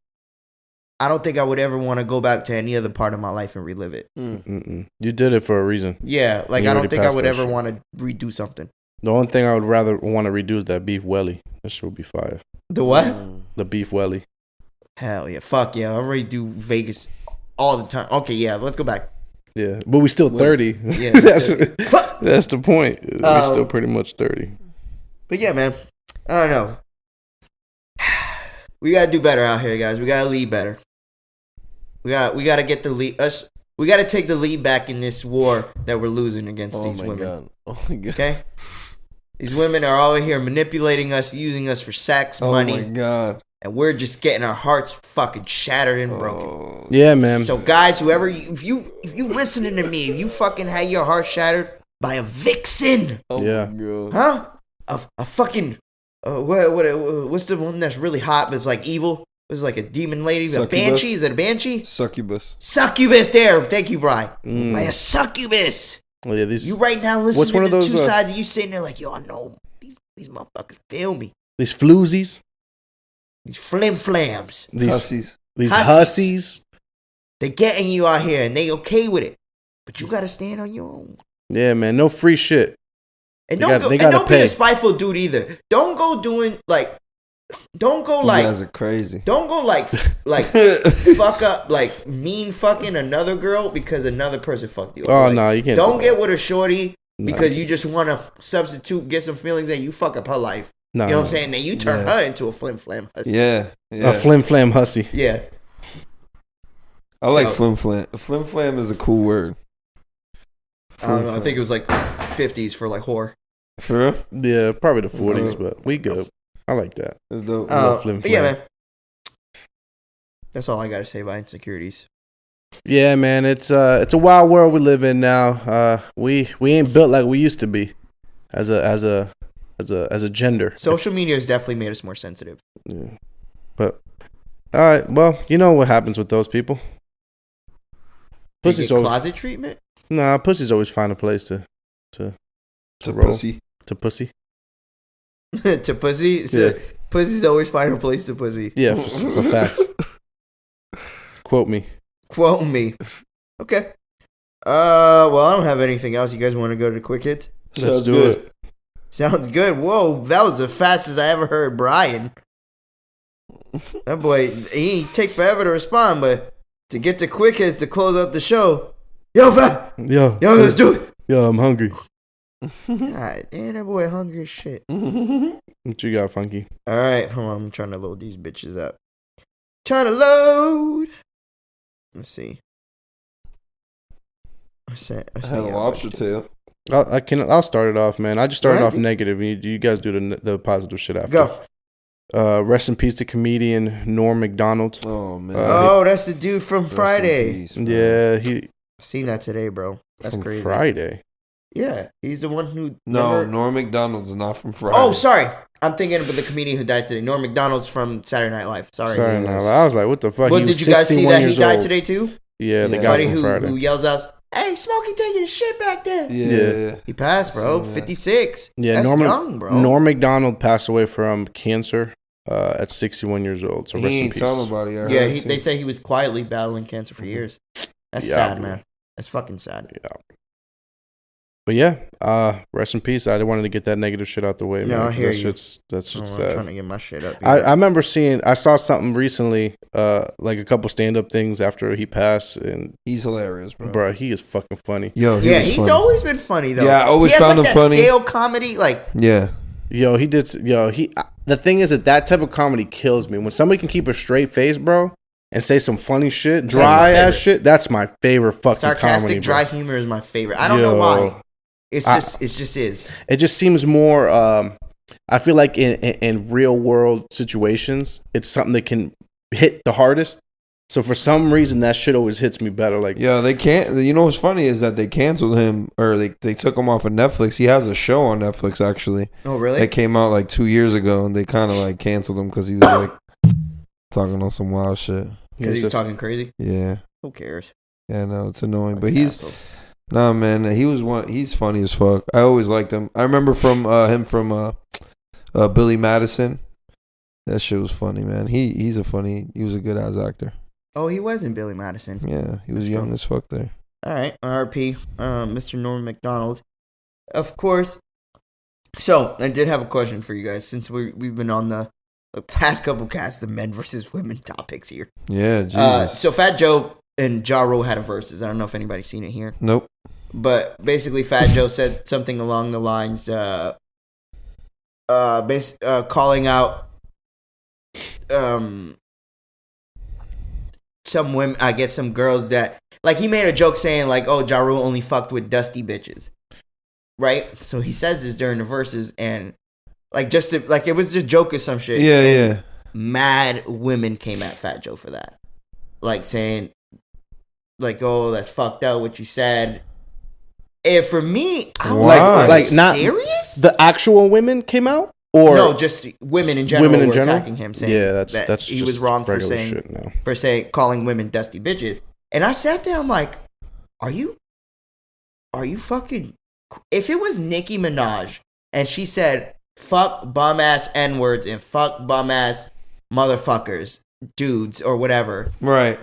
I don't think I would ever want to go back to any other part of my life and relive it. You did it for a reason. Yeah, like I don't think I would ever want to redo something. The only thing I would rather want to redo is that beef welly. That shit would be fire. The what? The beef welly. Hell yeah, fuck yeah! I already do Vegas all the time. Okay, yeah, let's go back. Yeah, but we still 30. Yeah, that's the point. We're still pretty much 30. But yeah, man, I don't know. We gotta do better out here, guys. We gotta lead better. We gotta get the lead. We gotta take the lead back in this war that we're losing against these women. God. Oh my god. Okay, these women are all here manipulating us, using us for sex, money. Oh my god. And we're just getting our hearts fucking shattered and broken. Yeah, man. So guys, whoever if you listening to me, if you fucking had your heart shattered by a vixen, Oh my god. huh? A fucking what's the one that's really hot but it's like evil? It's like a demon lady, a banshee. Is it a banshee? Succubus. Succubus. There, thank you, Brian. By a succubus. Oh, yeah, these, you right now listening one to of those, two sides of you sitting there like, yo, I know these motherfuckers feel me. These floozies. These flim flams. These Hussies. These hussies. They getting you out here and they okay with it. But you gotta stand on your own. Yeah, man. No free shit. And don't be a spiteful dude either. Don't go doing like don't go like you guys are crazy. Don't go like fuck up like mean fucking another girl because another person fucked you. Oh like, no, you can't. Don't get with a shorty because you just want to substitute, get some feelings that you fuck up her life. No, you know what I'm saying? Then you turn her into a flim flam hussy. Yeah. A flim flam hussy. Yeah. I like flim flam. Flim flam is a cool word. I don't know. I think it was like 50s for like whore. For real? Yeah, probably the 40s, but we good. I like that. That's dope. Yeah, man. That's all I got to say about insecurities. Yeah, man. It's a wild world we live in now. We ain't built like we used to be as a gender. Social media has definitely made us more sensitive. Yeah. But all right, well, you know what happens with those people. Pussy's closet treatment? Nah, pussies always find a place to roll. Pussy. To pussy. To pussy? So yeah. Pussies always find a place to pussy. Yeah, for facts. Quote me. Quote me. Okay. Well, I don't have anything else. You guys want to go to quick hits? Let's do it. Sounds good. Whoa, that was the fastest I ever heard Brian. That boy, he take forever to respond, but to get to quick hits to close out the show. Yo, let's do it. Yo, I'm hungry. God damn, that boy hungry as shit. What you got, Funky? All right, hold on. I'm trying to load these bitches up. Trying to load. Let's see. I had a lobster tail. I'll start it off, man. I just started off negative. You guys do the positive shit after. Go. Rest in peace to comedian Norm Macdonald. Oh man. That's the dude from Friday. Yeah, he seen that today, bro. That's from crazy. Friday. Yeah, he's the one who. No, Norm Macdonald's not from Friday. Oh, sorry. I'm thinking of the comedian who died today. Norm Macdonald's from Saturday Night Live. Sorry. I was like, what the fuck? Well, did you guys see that he died today too? Yeah, the guy from Friday. Who yells out, "Hey, Smokey, taking a shit back there." Yeah. He passed, bro. 56. Yeah, that's young, bro. Norm Macdonald passed away from cancer at 61 years old. So rest in peace. Nobody. They say he was quietly battling cancer for years. That's sad, man. That's fucking sad. Yeah. But yeah, rest in peace. I wanted to get that negative shit out the way, man. No, I hear you. That's sad. I'm trying to get my shit up. I remember I saw something recently, like a couple stand-up things after he passed, and he's hilarious, bro. Bro, he is fucking funny. Yo, he's funny. always been funny though. Yeah, I always found him funny. Stale comedy, like yeah. Yo, he did. Yo, he. The thing is that type of comedy kills me. When somebody can keep a straight face, bro, and say some funny shit, dry ass shit, that's my favorite fucking sarcastic, comedy, dry humor is my favorite. I don't know why. It just is. It just seems more. I feel like in real world situations, it's something that can hit the hardest. So for some reason, that shit always hits me better. Like, yeah, they can't. You know what's funny is that they canceled him, or they took him off of Netflix. He has a show on Netflix actually. Oh, really? It came out like 2 years ago, and they kind of like canceled him because he was like talking on some wild shit. Because he was talking crazy. Yeah. Who cares? Yeah, no, it's annoying, but nah, man. He's funny as fuck. I always liked him. I remember from him from Billy Madison. That shit was funny, man. He was a good ass actor. Oh, he was in Billy Madison. Yeah, he was young as fuck there. All right, RP, Mr. Norm Macdonald. Of course. So, I did have a question for you guys since we've been on the past couple casts of men versus women topics here. Yeah, Jesus. So, Fat Joe and Ja Rule had a Versuz. I don't know if anybody's seen it here. Nope. But basically, Fat Joe said something along the lines, calling out some women, I guess some girls that, like, he made a joke saying, like, oh, Ja Rule only fucked with dusty bitches. Right? So he says this during the Versuz, and, like, just to, like, it was a joke or some shit. Yeah, and yeah. Mad women came at Fat Joe for that. Like, saying, like, oh, that's fucked up what you said. And for me, I was like, not serious? The actual women came out? Or no, just women in general were attacking him, saying that he was wrong for saying calling women dusty bitches. And I sat there, I'm like, are you fucking? If it was Nicki Minaj and she said fuck bum ass N words and fuck bum ass motherfuckers, dudes or whatever, right?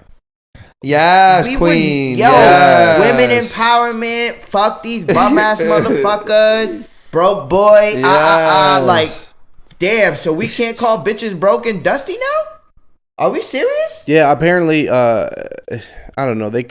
Yes, queen. Women empowerment. Fuck these bum ass motherfuckers. Broke boy. Like, damn. So we can't call bitches broke and dusty now? Are we serious? Yeah. Apparently, I don't know. They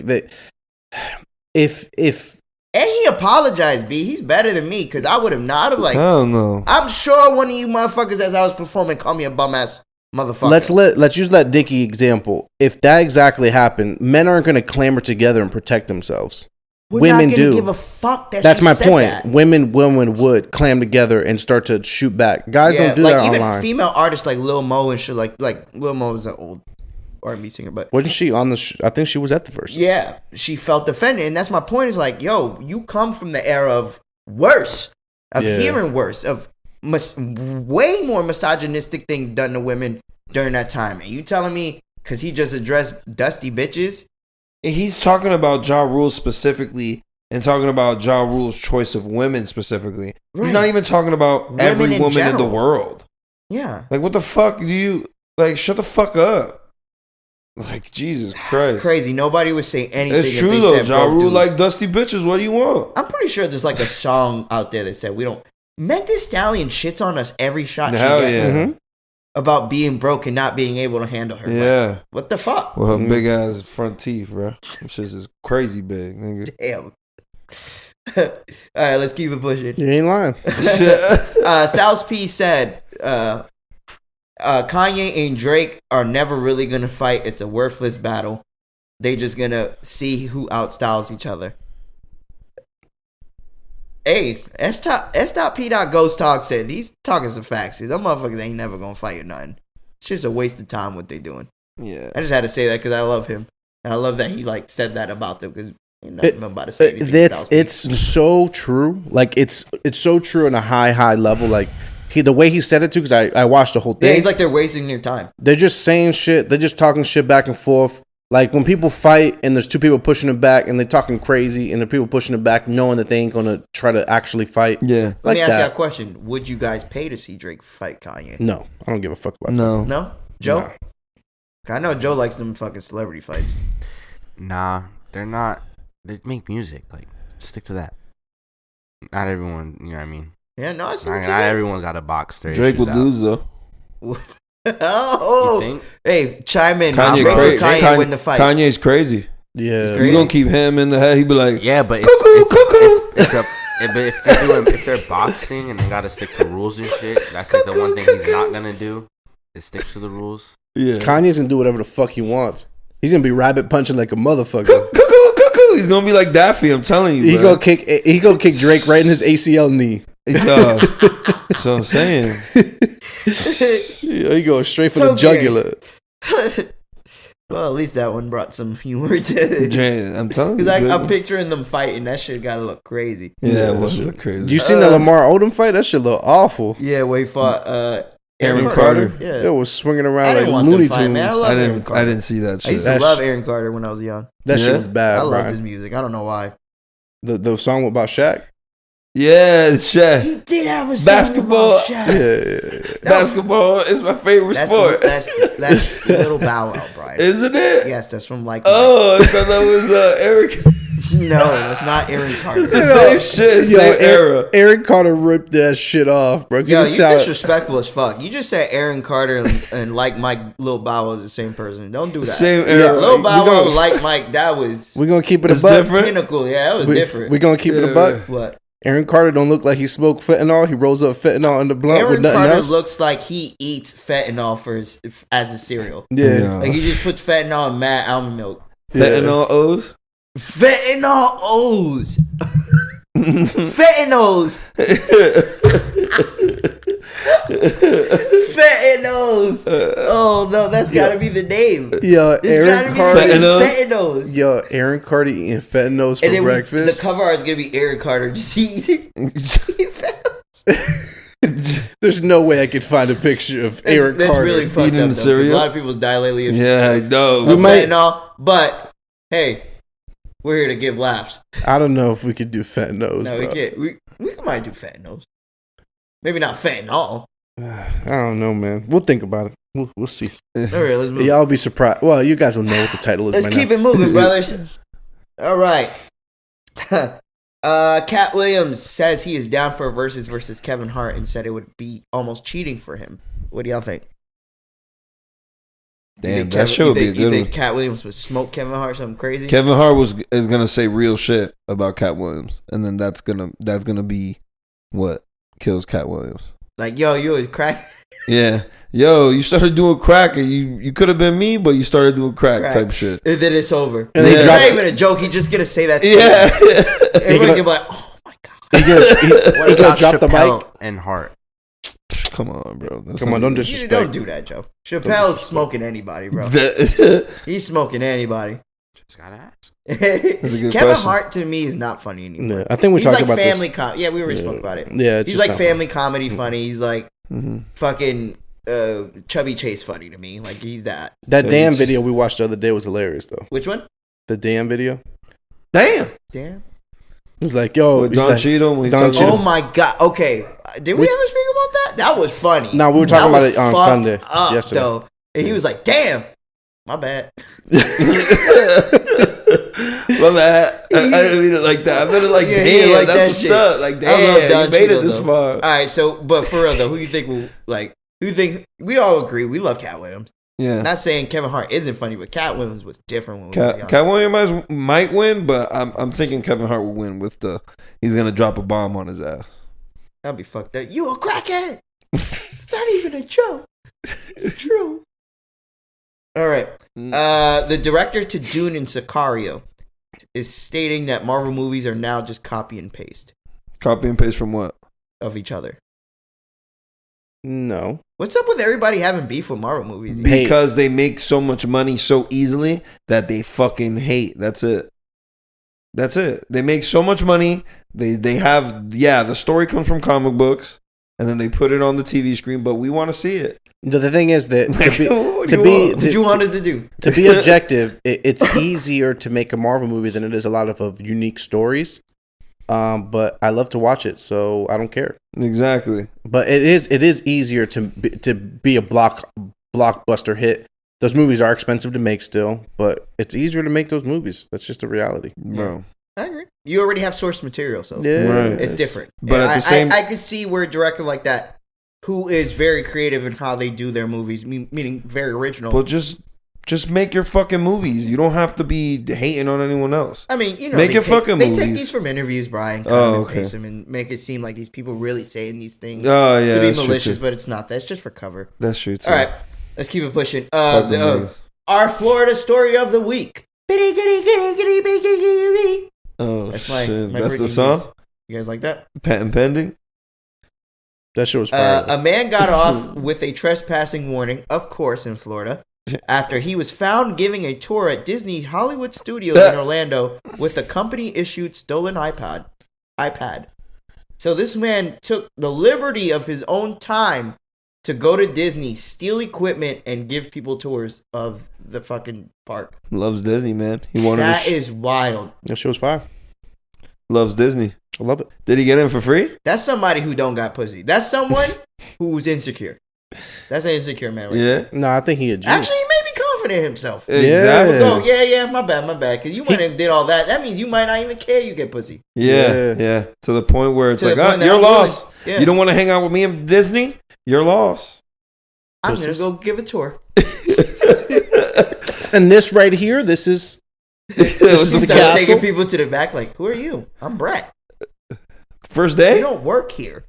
if and he apologized. B. He's better than me because I would have not have like. Hell no. I'm sure one of you motherfuckers as I was performing called me a bum ass motherfucker. Let's use that Dickie example. If that exactly happened, men aren't going to clamor together and protect themselves. Women not do. Give a fuck that That's my point. That. Women would clam together and start to shoot back. Guys don't do like that even online. Female artists like Lil Mo and shit. Like Lil Mo is an old R&B singer, but wasn't she on the? I think she was at the Versuz. Yeah, she felt offended, and that's my point. Is like, yo, you come from the era of worse, of hearing worse, of way more misogynistic things done to women during that time, and you telling me because he just addressed dusty bitches? He's talking about Ja Rule specifically and talking about Ja Rule's choice of women specifically. Right. He's not even talking about women every woman in the world. Yeah. Like, what the fuck do you... Like, shut the fuck up. Like, Jesus Christ. It's crazy. Nobody would say anything. It's true, though. Ja Rule like dusty bitches. What do you want? I'm pretty sure there's like a song out there that said we don't... Meg Thee Stallion shits on us every shot she gets. Yeah. About being broke and not being able to handle her. Yeah. Like, what the fuck? Well, her big ass front teeth, bro. Them shits is crazy big, nigga. Damn. All right, let's keep it pushing. You ain't lying. Styles P said, Kanye and Drake are never really going to fight. It's a worthless battle. They just going to see who outstyles each other. Hey, S.P. Ghost Talk said he's talking some facts. These motherfuckers ain't never gonna fight or nothing. It's just a waste of time what they doing. Yeah, I just had to say that because I love him, and I love that he like said that about them because I'm about to say anything. It's so true. Like it's so true on a high level. Like the way he said it too, because I watched the whole thing. Yeah, he's like they're wasting their time. They're just saying shit. They're just talking shit back and forth. Like when people fight and there's two people pushing it back and they're talking crazy and the people pushing it back knowing that they ain't gonna try to actually fight. Yeah. Let me ask you a question. Would you guys pay to see Drake fight Kanye? No. I don't give a fuck about that. No? Joe? No. I know Joe likes them fucking celebrity fights. Nah, they're not. They make music. Like, stick to that. Not everyone, you know what I mean? Yeah, no, I see Not everyone's got a box there. Drake would lose though. Oh, hey, chime in. Kanye win the fight. Kanye's crazy. Yeah, you gonna keep him in the head? He'd be like, yeah, but if they're boxing and they gotta stick to rules and shit, that's like the one thing he's not gonna do is stick to the rules. Yeah. Kanye's gonna do whatever the fuck he wants. He's gonna be rabbit punching like a motherfucker. Cuckoo. He's gonna be like Daffy. I'm telling you. He gonna kick Drake right in his ACL knee. So I'm saying. Yeah, he goes straight for the jugular. Well, at least that one brought some humor to it. I'm telling you. Because I'm picturing them fighting. That shit gotta look crazy. Yeah, it was look crazy. You seen the Lamar Odom fight? That shit look awful. Yeah, where he fought Aaron Carter. Yeah. It was swinging around I like didn't want Looney them fight, man. Tunes. love Aaron Carter. I didn't see that shit. I used to love Aaron Carter when I was young. That shit Yeah? was bad. I loved Brian. his music. I don't know why. The song about Shaq. Yeah, Shaq. He did have a Basketball. song about Shaq. Yeah. Basketball is my favorite sport. That's Little Bow Wow, Brian. Isn't it? Yes, that's from like. Oh, I thought that was Eric. No, that's not Aaron Carter. It's the same shit, same era. Aaron Carter ripped that shit off, bro. Yo, you disrespectful as fuck. You just said Aaron Carter and like Mike, Lil Bow Wow is the same person. Don't do that. Same era. Lil Bow Wow, like Mike, that was We're gonna keep it a That's buck. different. pinnacle. Yeah, that was different. We're gonna keep it a buck. What? Aaron Carter don't look like he smoked fentanyl. He rolls up fentanyl in the blunt with Aaron nothing Carter else. looks like he eats fentanyl as a cereal. Yeah. Like he just puts fentanyl in mad almond milk. Fentanyl O's. Fentanyl O's. Fentanyls. Fentanyls. Oh no, that's gotta be the name. Yo, It's Aaron gotta be Carter. the name. Fentanyls. Yo, Aaron Carter eating fentanyls for And then breakfast. the cover art is gonna be Aaron Carter just eating fentanyls. There's no way I could find a picture of Aaron That's Carter. really fucked eating up though, 'cause cereal? a lot of people's die lately of Yeah, no. We might- fentanyl. But hey, we're here to give laughs. I don't know if we could do fentanyls, No, bro. we can't. We might do fentanyls. Maybe not fentanyl. I don't know, man. We'll think about it. We'll see. All right, let's move. Y'all be surprised. Well, you guys will know what the title is. Let's by keep now. it moving, brothers. All right. Katt Williams says he is down for a Versuz versus Kevin Hart and said it would be almost cheating for him. What do y'all think? Damn, that show would be a You good think one. Katt Williams would smoke Kevin Hart something crazy? Kevin Hart is gonna say real shit about Katt Williams, and then that's gonna be what kills Katt Williams. Like, yo, you a crack? Yeah, yo, you started doing crack, and you could have been me, but you started doing crack type shit. And then it's over. And It's they not drop- even a joke. He's just gonna say that. Yeah, Everybody gonna be like, oh my god. He What gonna about drop the Chappelle mic. and Hart? come on, bro. That's Come on, don't You disrespect. don't do that, Joe. Chappelle's smoking anybody, bro. That's He's smoking anybody. Just gotta ask. a good Kevin question. Hart to me is not funny anymore. Yeah, I think we He's talked like about family this. comedy. Yeah, we already spoke about it. Yeah, it's He's just like not family comedy funny. He's like Mhm. fucking Chubby Chase funny to me. Like he's that. That So damn it's- video we watched the other day was hilarious, though. Which one? The damn video. Damn. Damn. It was like, yo, With he's Don like, Cheadle, when he Don talked Cheadle. Oh my god. Okay. Did we ever speak about that? That was funny. No, we were talking That about was it on fucked Sunday. Up, Yesterday. though. And he was like, "Damn, my bad." My bad. I didn't mean it like that. I meant it like, Yeah, he damn, like that's that what's shit. up. Like, I love damn, Don you made Cheadle, it this though. far. All right. So, but for real though, who you think will like? Who you think? We all agree we love Katt Williams. Yeah. Not saying Kevin Hart isn't funny, but Katt Williams was different when we were young. Katt Williams might win, but I'm thinking Kevin Hart will win with he's gonna drop a bomb on his ass. That'd be fucked up. You a crackhead? It's not even a joke. It's true. All right. The director to Dune and Sicario is stating that Marvel movies are now just copy and paste Copy and paste from what? of each other. No. What's up with everybody having beef with Marvel movies? Hey. Because they make so much money so easily that they fucking hate. That's it. That's it. They make so much money. They have the story comes from comic books, and then they put it on the TV screen. But we want to see it. The thing is that What do you want? What you want us to do? to be objective, it's easier to make a Marvel movie than it is a lot of unique stories. But I love to watch it, so I don't care. Exactly. But it is easier to be a blockbuster hit. Those movies are expensive to make still, but it's easier to make those movies. That's just a reality. Bro. I agree. You already have source material, so Yeah, Right. it's different. But And at the same- I could see where a director like that, who is very creative in how they do their movies, meaning very original. But just make your fucking movies. You don't have to be hating on anyone else. I mean, you know, Make they your take, fucking they take movies. these from interviews, Brian. Cut Oh, them and okay. paste them and make it seem like these people really saying these things Oh yeah, to be that's true malicious, too. but it's not. That's just for cover. That's true too. All right. Let's keep it pushing. Fuck them niggas. Our Florida story of the week. Oh, That's my shit. my That's Britney the song? news. You guys like that? Patent pending? That shit was fire. A man got off with a trespassing warning, of course, in Florida, after he was found giving a tour at Disney Hollywood Studios in Orlando with a company-issued stolen iPad. So this man took the liberty of his own time to go to Disney, steal equipment, and give people tours of the fucking park. Loves Disney, man. He wanted That is wild. That shit was fire. Loves Disney. I love it. Did he get in for free? That's somebody who don't got pussy. That's someone who's insecure. That's an insecure man. Right Yeah. there. No, I think he a G. Actually, he may be confident in himself. Exactly. Go, yeah, my bad. Because you went and did all that. That means you might not even care you get pussy. Yeah. To the point where it's To the like, point that you're I'm lost. willing- yeah. You don't want to hang out with me in Disney? You're lost. I'm going to go give a tour. And this right here, this is This is is the start castle. taking people to the back like, who are you? I'm Brett. First You day? don't work here.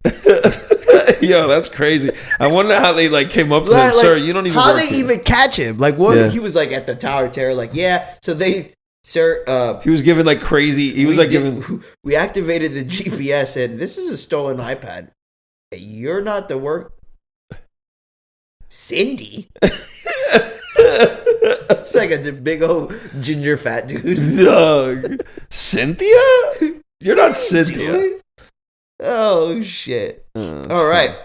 Yo, that's crazy. I wonder how they like came up to him. Like, Sir, you don't even how work they here." even catch him? Like, what? Yeah. He was like at the Tower of Terror, like, yeah. So sir, He was giving like crazy. He was like giving. we activated the GPS and this is a stolen iPad. You're not the work. Cindy? It's like a big old ginger fat dude. Dog. Cynthia? You're not Cynthia. Dude. Oh, shit. All right.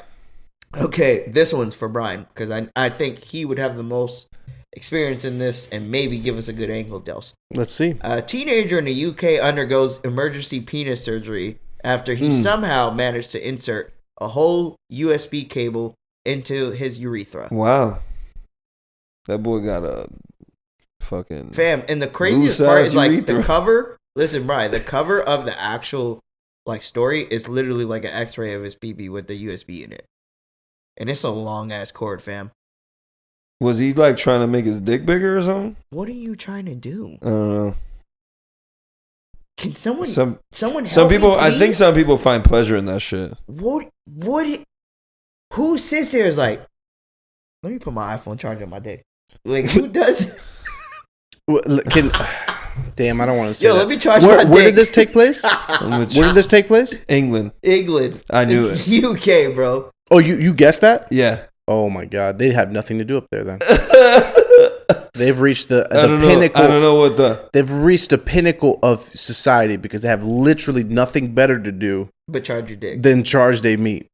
Okay, this one's for Brian because I think he would have the most experience in this and maybe give us a good angle, Delson. Let's see. A teenager in the UK undergoes emergency penis surgery after he somehow managed to insert a whole USB cable into his urethra. Wow. That boy got a fucking. Fam, and the craziest Loose part ass is like urethra. the cover. Listen, Brian, the cover of the actual like story is literally like an X-ray of his BB with the USB in it, and it's a long ass cord, fam. Was he like trying to make his dick bigger or something? What are you trying to do? I don't know. Can someone Some help people. me, I think please? some people find pleasure in that shit. What who sits there is like, let me put my iPhone charger on my dick. Like, who does? Damn, I don't want to say Yo, that. let me charge my Where dick. did this take place? Where did this take place? England. England. I knew it. UK, bro. Oh, you guessed that? Yeah. Oh my god, they have nothing to do up there then. They've reached the I don't pinnacle. know. I don't know what the. They've reached the pinnacle of society because they have literally nothing better to do But charge your dick. than charge their meat.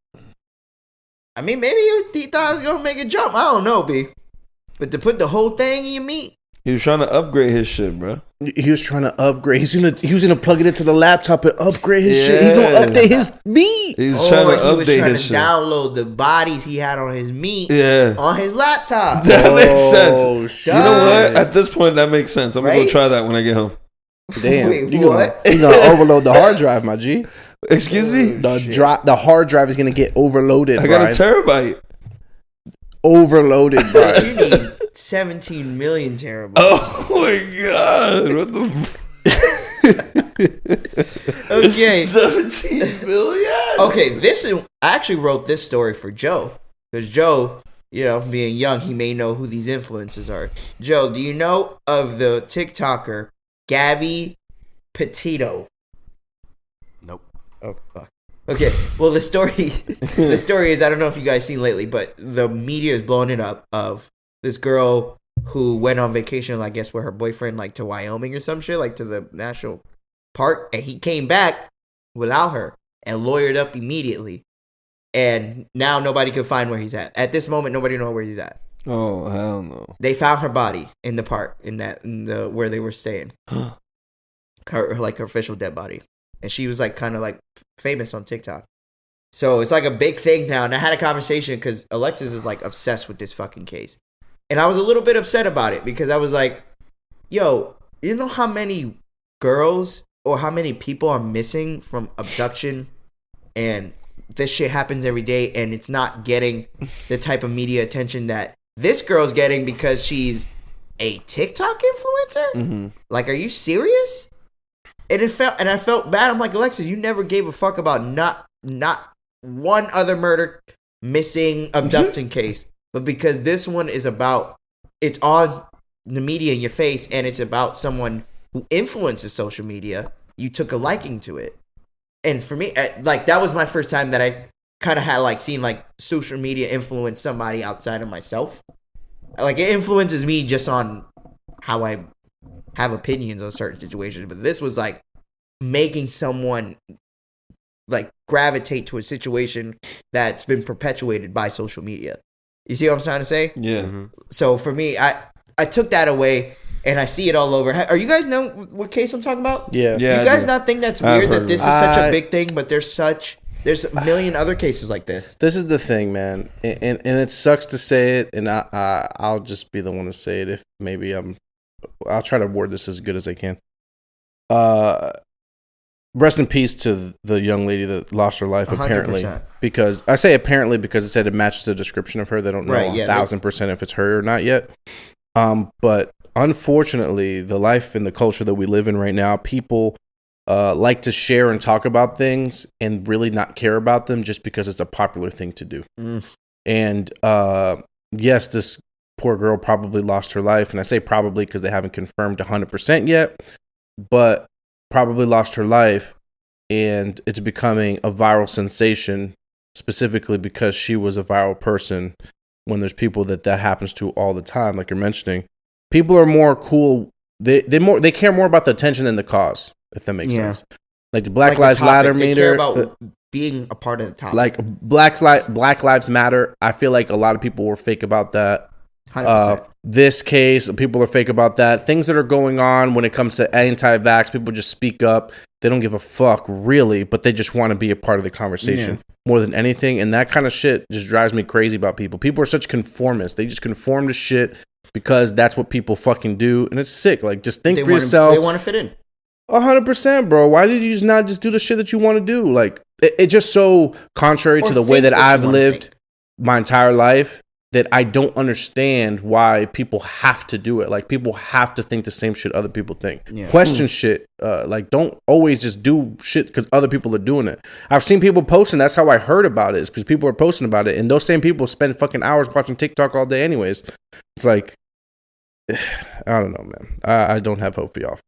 I mean, maybe he thought I was gonna make a jump. I don't know, B. But to put the whole thing in your meat. He was trying to upgrade his shit, bro. He was trying to upgrade. He was gonna plug it into the laptop and upgrade his shit. He's gonna Yeah. update his meat. He was trying to he was update trying his to shit. download the bodies he had on his meat Yeah. on his laptop. That makes sense. Oh, shit. You know what? At this point, that makes sense. I'm gonna Right? go try that when I get home. Damn, Wait, you what? gonna overload the hard drive, my G. Excuse me. The hard drive is gonna get overloaded. I got Brian. a terabyte. Overloaded, But Brian. you need 17 million terabytes. Oh my god! What the? Okay. 17 million. Okay, I actually wrote this story for Joe. Because Joe, being young, he may know who these influencers are. Joe, do you know of the TikToker Gabby Petito? Nope. Oh, fuck. Okay, well, the story is, I don't know if you guys seen lately, but the media is blowing it up of this girl who went on vacation, I guess, with her boyfriend, like, to Wyoming or some shit, like, to the national park, and he came back without her and lawyered up immediately. And now nobody can find where he's at. At this moment, nobody knows where he's at. Oh hell no! They found her body in the park, in the where they were staying. her official dead body. And she was like kind of like famous on TikTok. So it's like a big thing now. And I had a conversation because Alexis is like obsessed with this fucking case. And I was a little bit upset about it because I was like, yo, you know how many girls or how many people are missing from abduction? And this shit happens every day and it's not getting the type of media attention that this girl's getting because she's a TikTok influencer? Mm-hmm. Like, are you serious? And I felt bad. I'm like, Alexis, you never gave a fuck about not one other murder, missing, abducting case. but because this one is about, it's on the media in your face, and it's about someone who influences social media, you took a liking to it. And for me, like, that was my first time that I kind of had, like, seen, like, social media influence somebody outside of myself. Like, it influences me just on how I have opinions on certain situations. But this was, like, making someone, like, gravitate to a situation that's been perpetuated by social media. You see what I'm trying to say? Yeah. Mm-hmm. So for me, I took that away, and I see it all over. Are you guys know what case I'm talking about? Yeah. Yeah. Do you guys not think that's weird that this is such a big thing, but there's a million other cases like this? This is the thing, man, and it sucks to say it, and I'll just be the one to say it. If maybe I'll try to word this as good as I can. Rest in peace to the young lady that lost her life, 100%. apparently. Because I say apparently because it said it matches the description of her. They don't know 1,000% if it's her or not yet. But unfortunately, the life and the culture that we live in right now, people like to share and talk about things and really not care about them just because it's a popular thing to do. And yes, this poor girl probably lost her life. And I say probably because they haven't confirmed 100% yet. But probably lost her life, and it's becoming a viral sensation specifically because she was a viral person, when there's people that happens to all the time, like you're mentioning. People are more cool. They care more about the attention than the cause, if that makes sense. Like the Black Lives Matter meter. They care about being a part of the topic. Like Black Lives Matter. I feel like a lot of people were fake about that. 100%. This case, people are fake about that. Things that are going on when it comes to anti-vax, people just speak up. They don't give a fuck, really, but they just want to be a part of the conversation more than anything. And that kind of shit just drives me crazy about people. People are such conformists. They just conform to shit because that's what people fucking do. And it's sick. Like, just think for yourself. They want to fit in. 100%, bro. Why did you not just do the shit that you want to do? Like, it's just so contrary to the way that I've lived my entire life, that I don't understand why people have to do it. Like, people have to think the same shit other people think. Question shit. Like, don't always just do shit because other people are doing it. I've seen people posting. That's how I heard about it, is because people are posting about it. And those same people spend fucking hours watching TikTok all day anyways. It's like, I don't know, man. I don't have hope for y'all.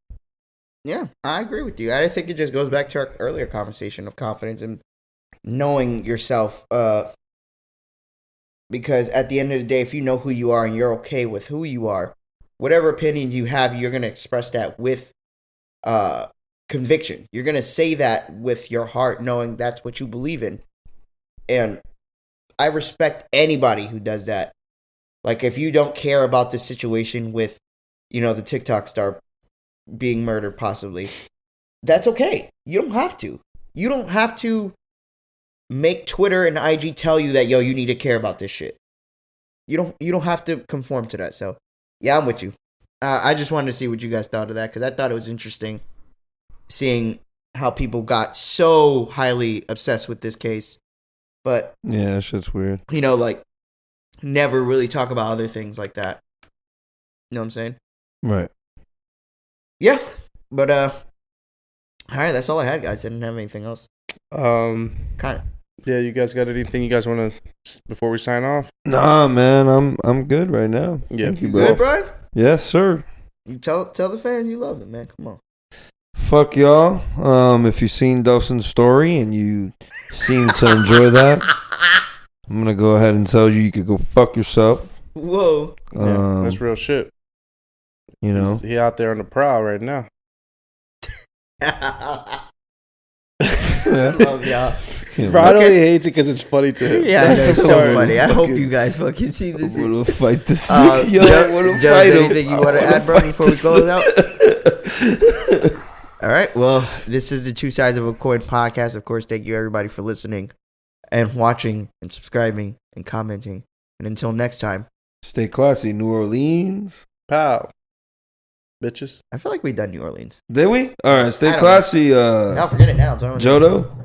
Yeah, I agree with you. I think it just goes back to our earlier conversation of confidence and knowing yourself. Because at the end of the day, if you know who you are and you're okay with who you are, whatever opinions you have, you're going to express that with conviction. You're going to say that with your heart, knowing that's what you believe in. And I respect anybody who does that. Like, if you don't care about the situation with, the TikTok star being murdered possibly, that's okay. You don't have to. You don't have to make Twitter and IG tell you that, you need to care about this shit. You don't have to conform to that. So, yeah, I'm with you. I just wanted to see what you guys thought of that, because I thought it was interesting seeing how people got so highly obsessed with this case. But, yeah, that shit's weird. Like, never really talk about other things like that. You know what I'm saying? Right. Yeah. But, all right, that's all I had, guys. I didn't have anything else. Kind of. Yeah, you guys got anything you guys want to, before we sign off? Nah, man, I'm good right now. Yeah. Thank you, bro. Good, Brian? Yes, sir. You tell the fans you love them, man. Come on. Fuck y'all. If you've seen Delson's story and you seem to enjoy that, I'm gonna go ahead and tell you could go fuck yourself. Whoa. Yeah, that's real shit. He out there on the prowl right now. Love y'all. Brian only hates it because it's funny to him. Yeah, it's so funny. I hope you guys fucking see this. I want to fight this nigga. Yo, I want to fight him. Anything you want to add, bro, before we close out? All right. Well, this is the Two Sides of a Coin podcast. Of course, thank you everybody for listening and watching and subscribing and commenting. And until next time, stay classy, New Orleans. Pow. Bitches. I feel like we done New Orleans. Did we? All right. Stay classy. I'll forget it now. Jodo.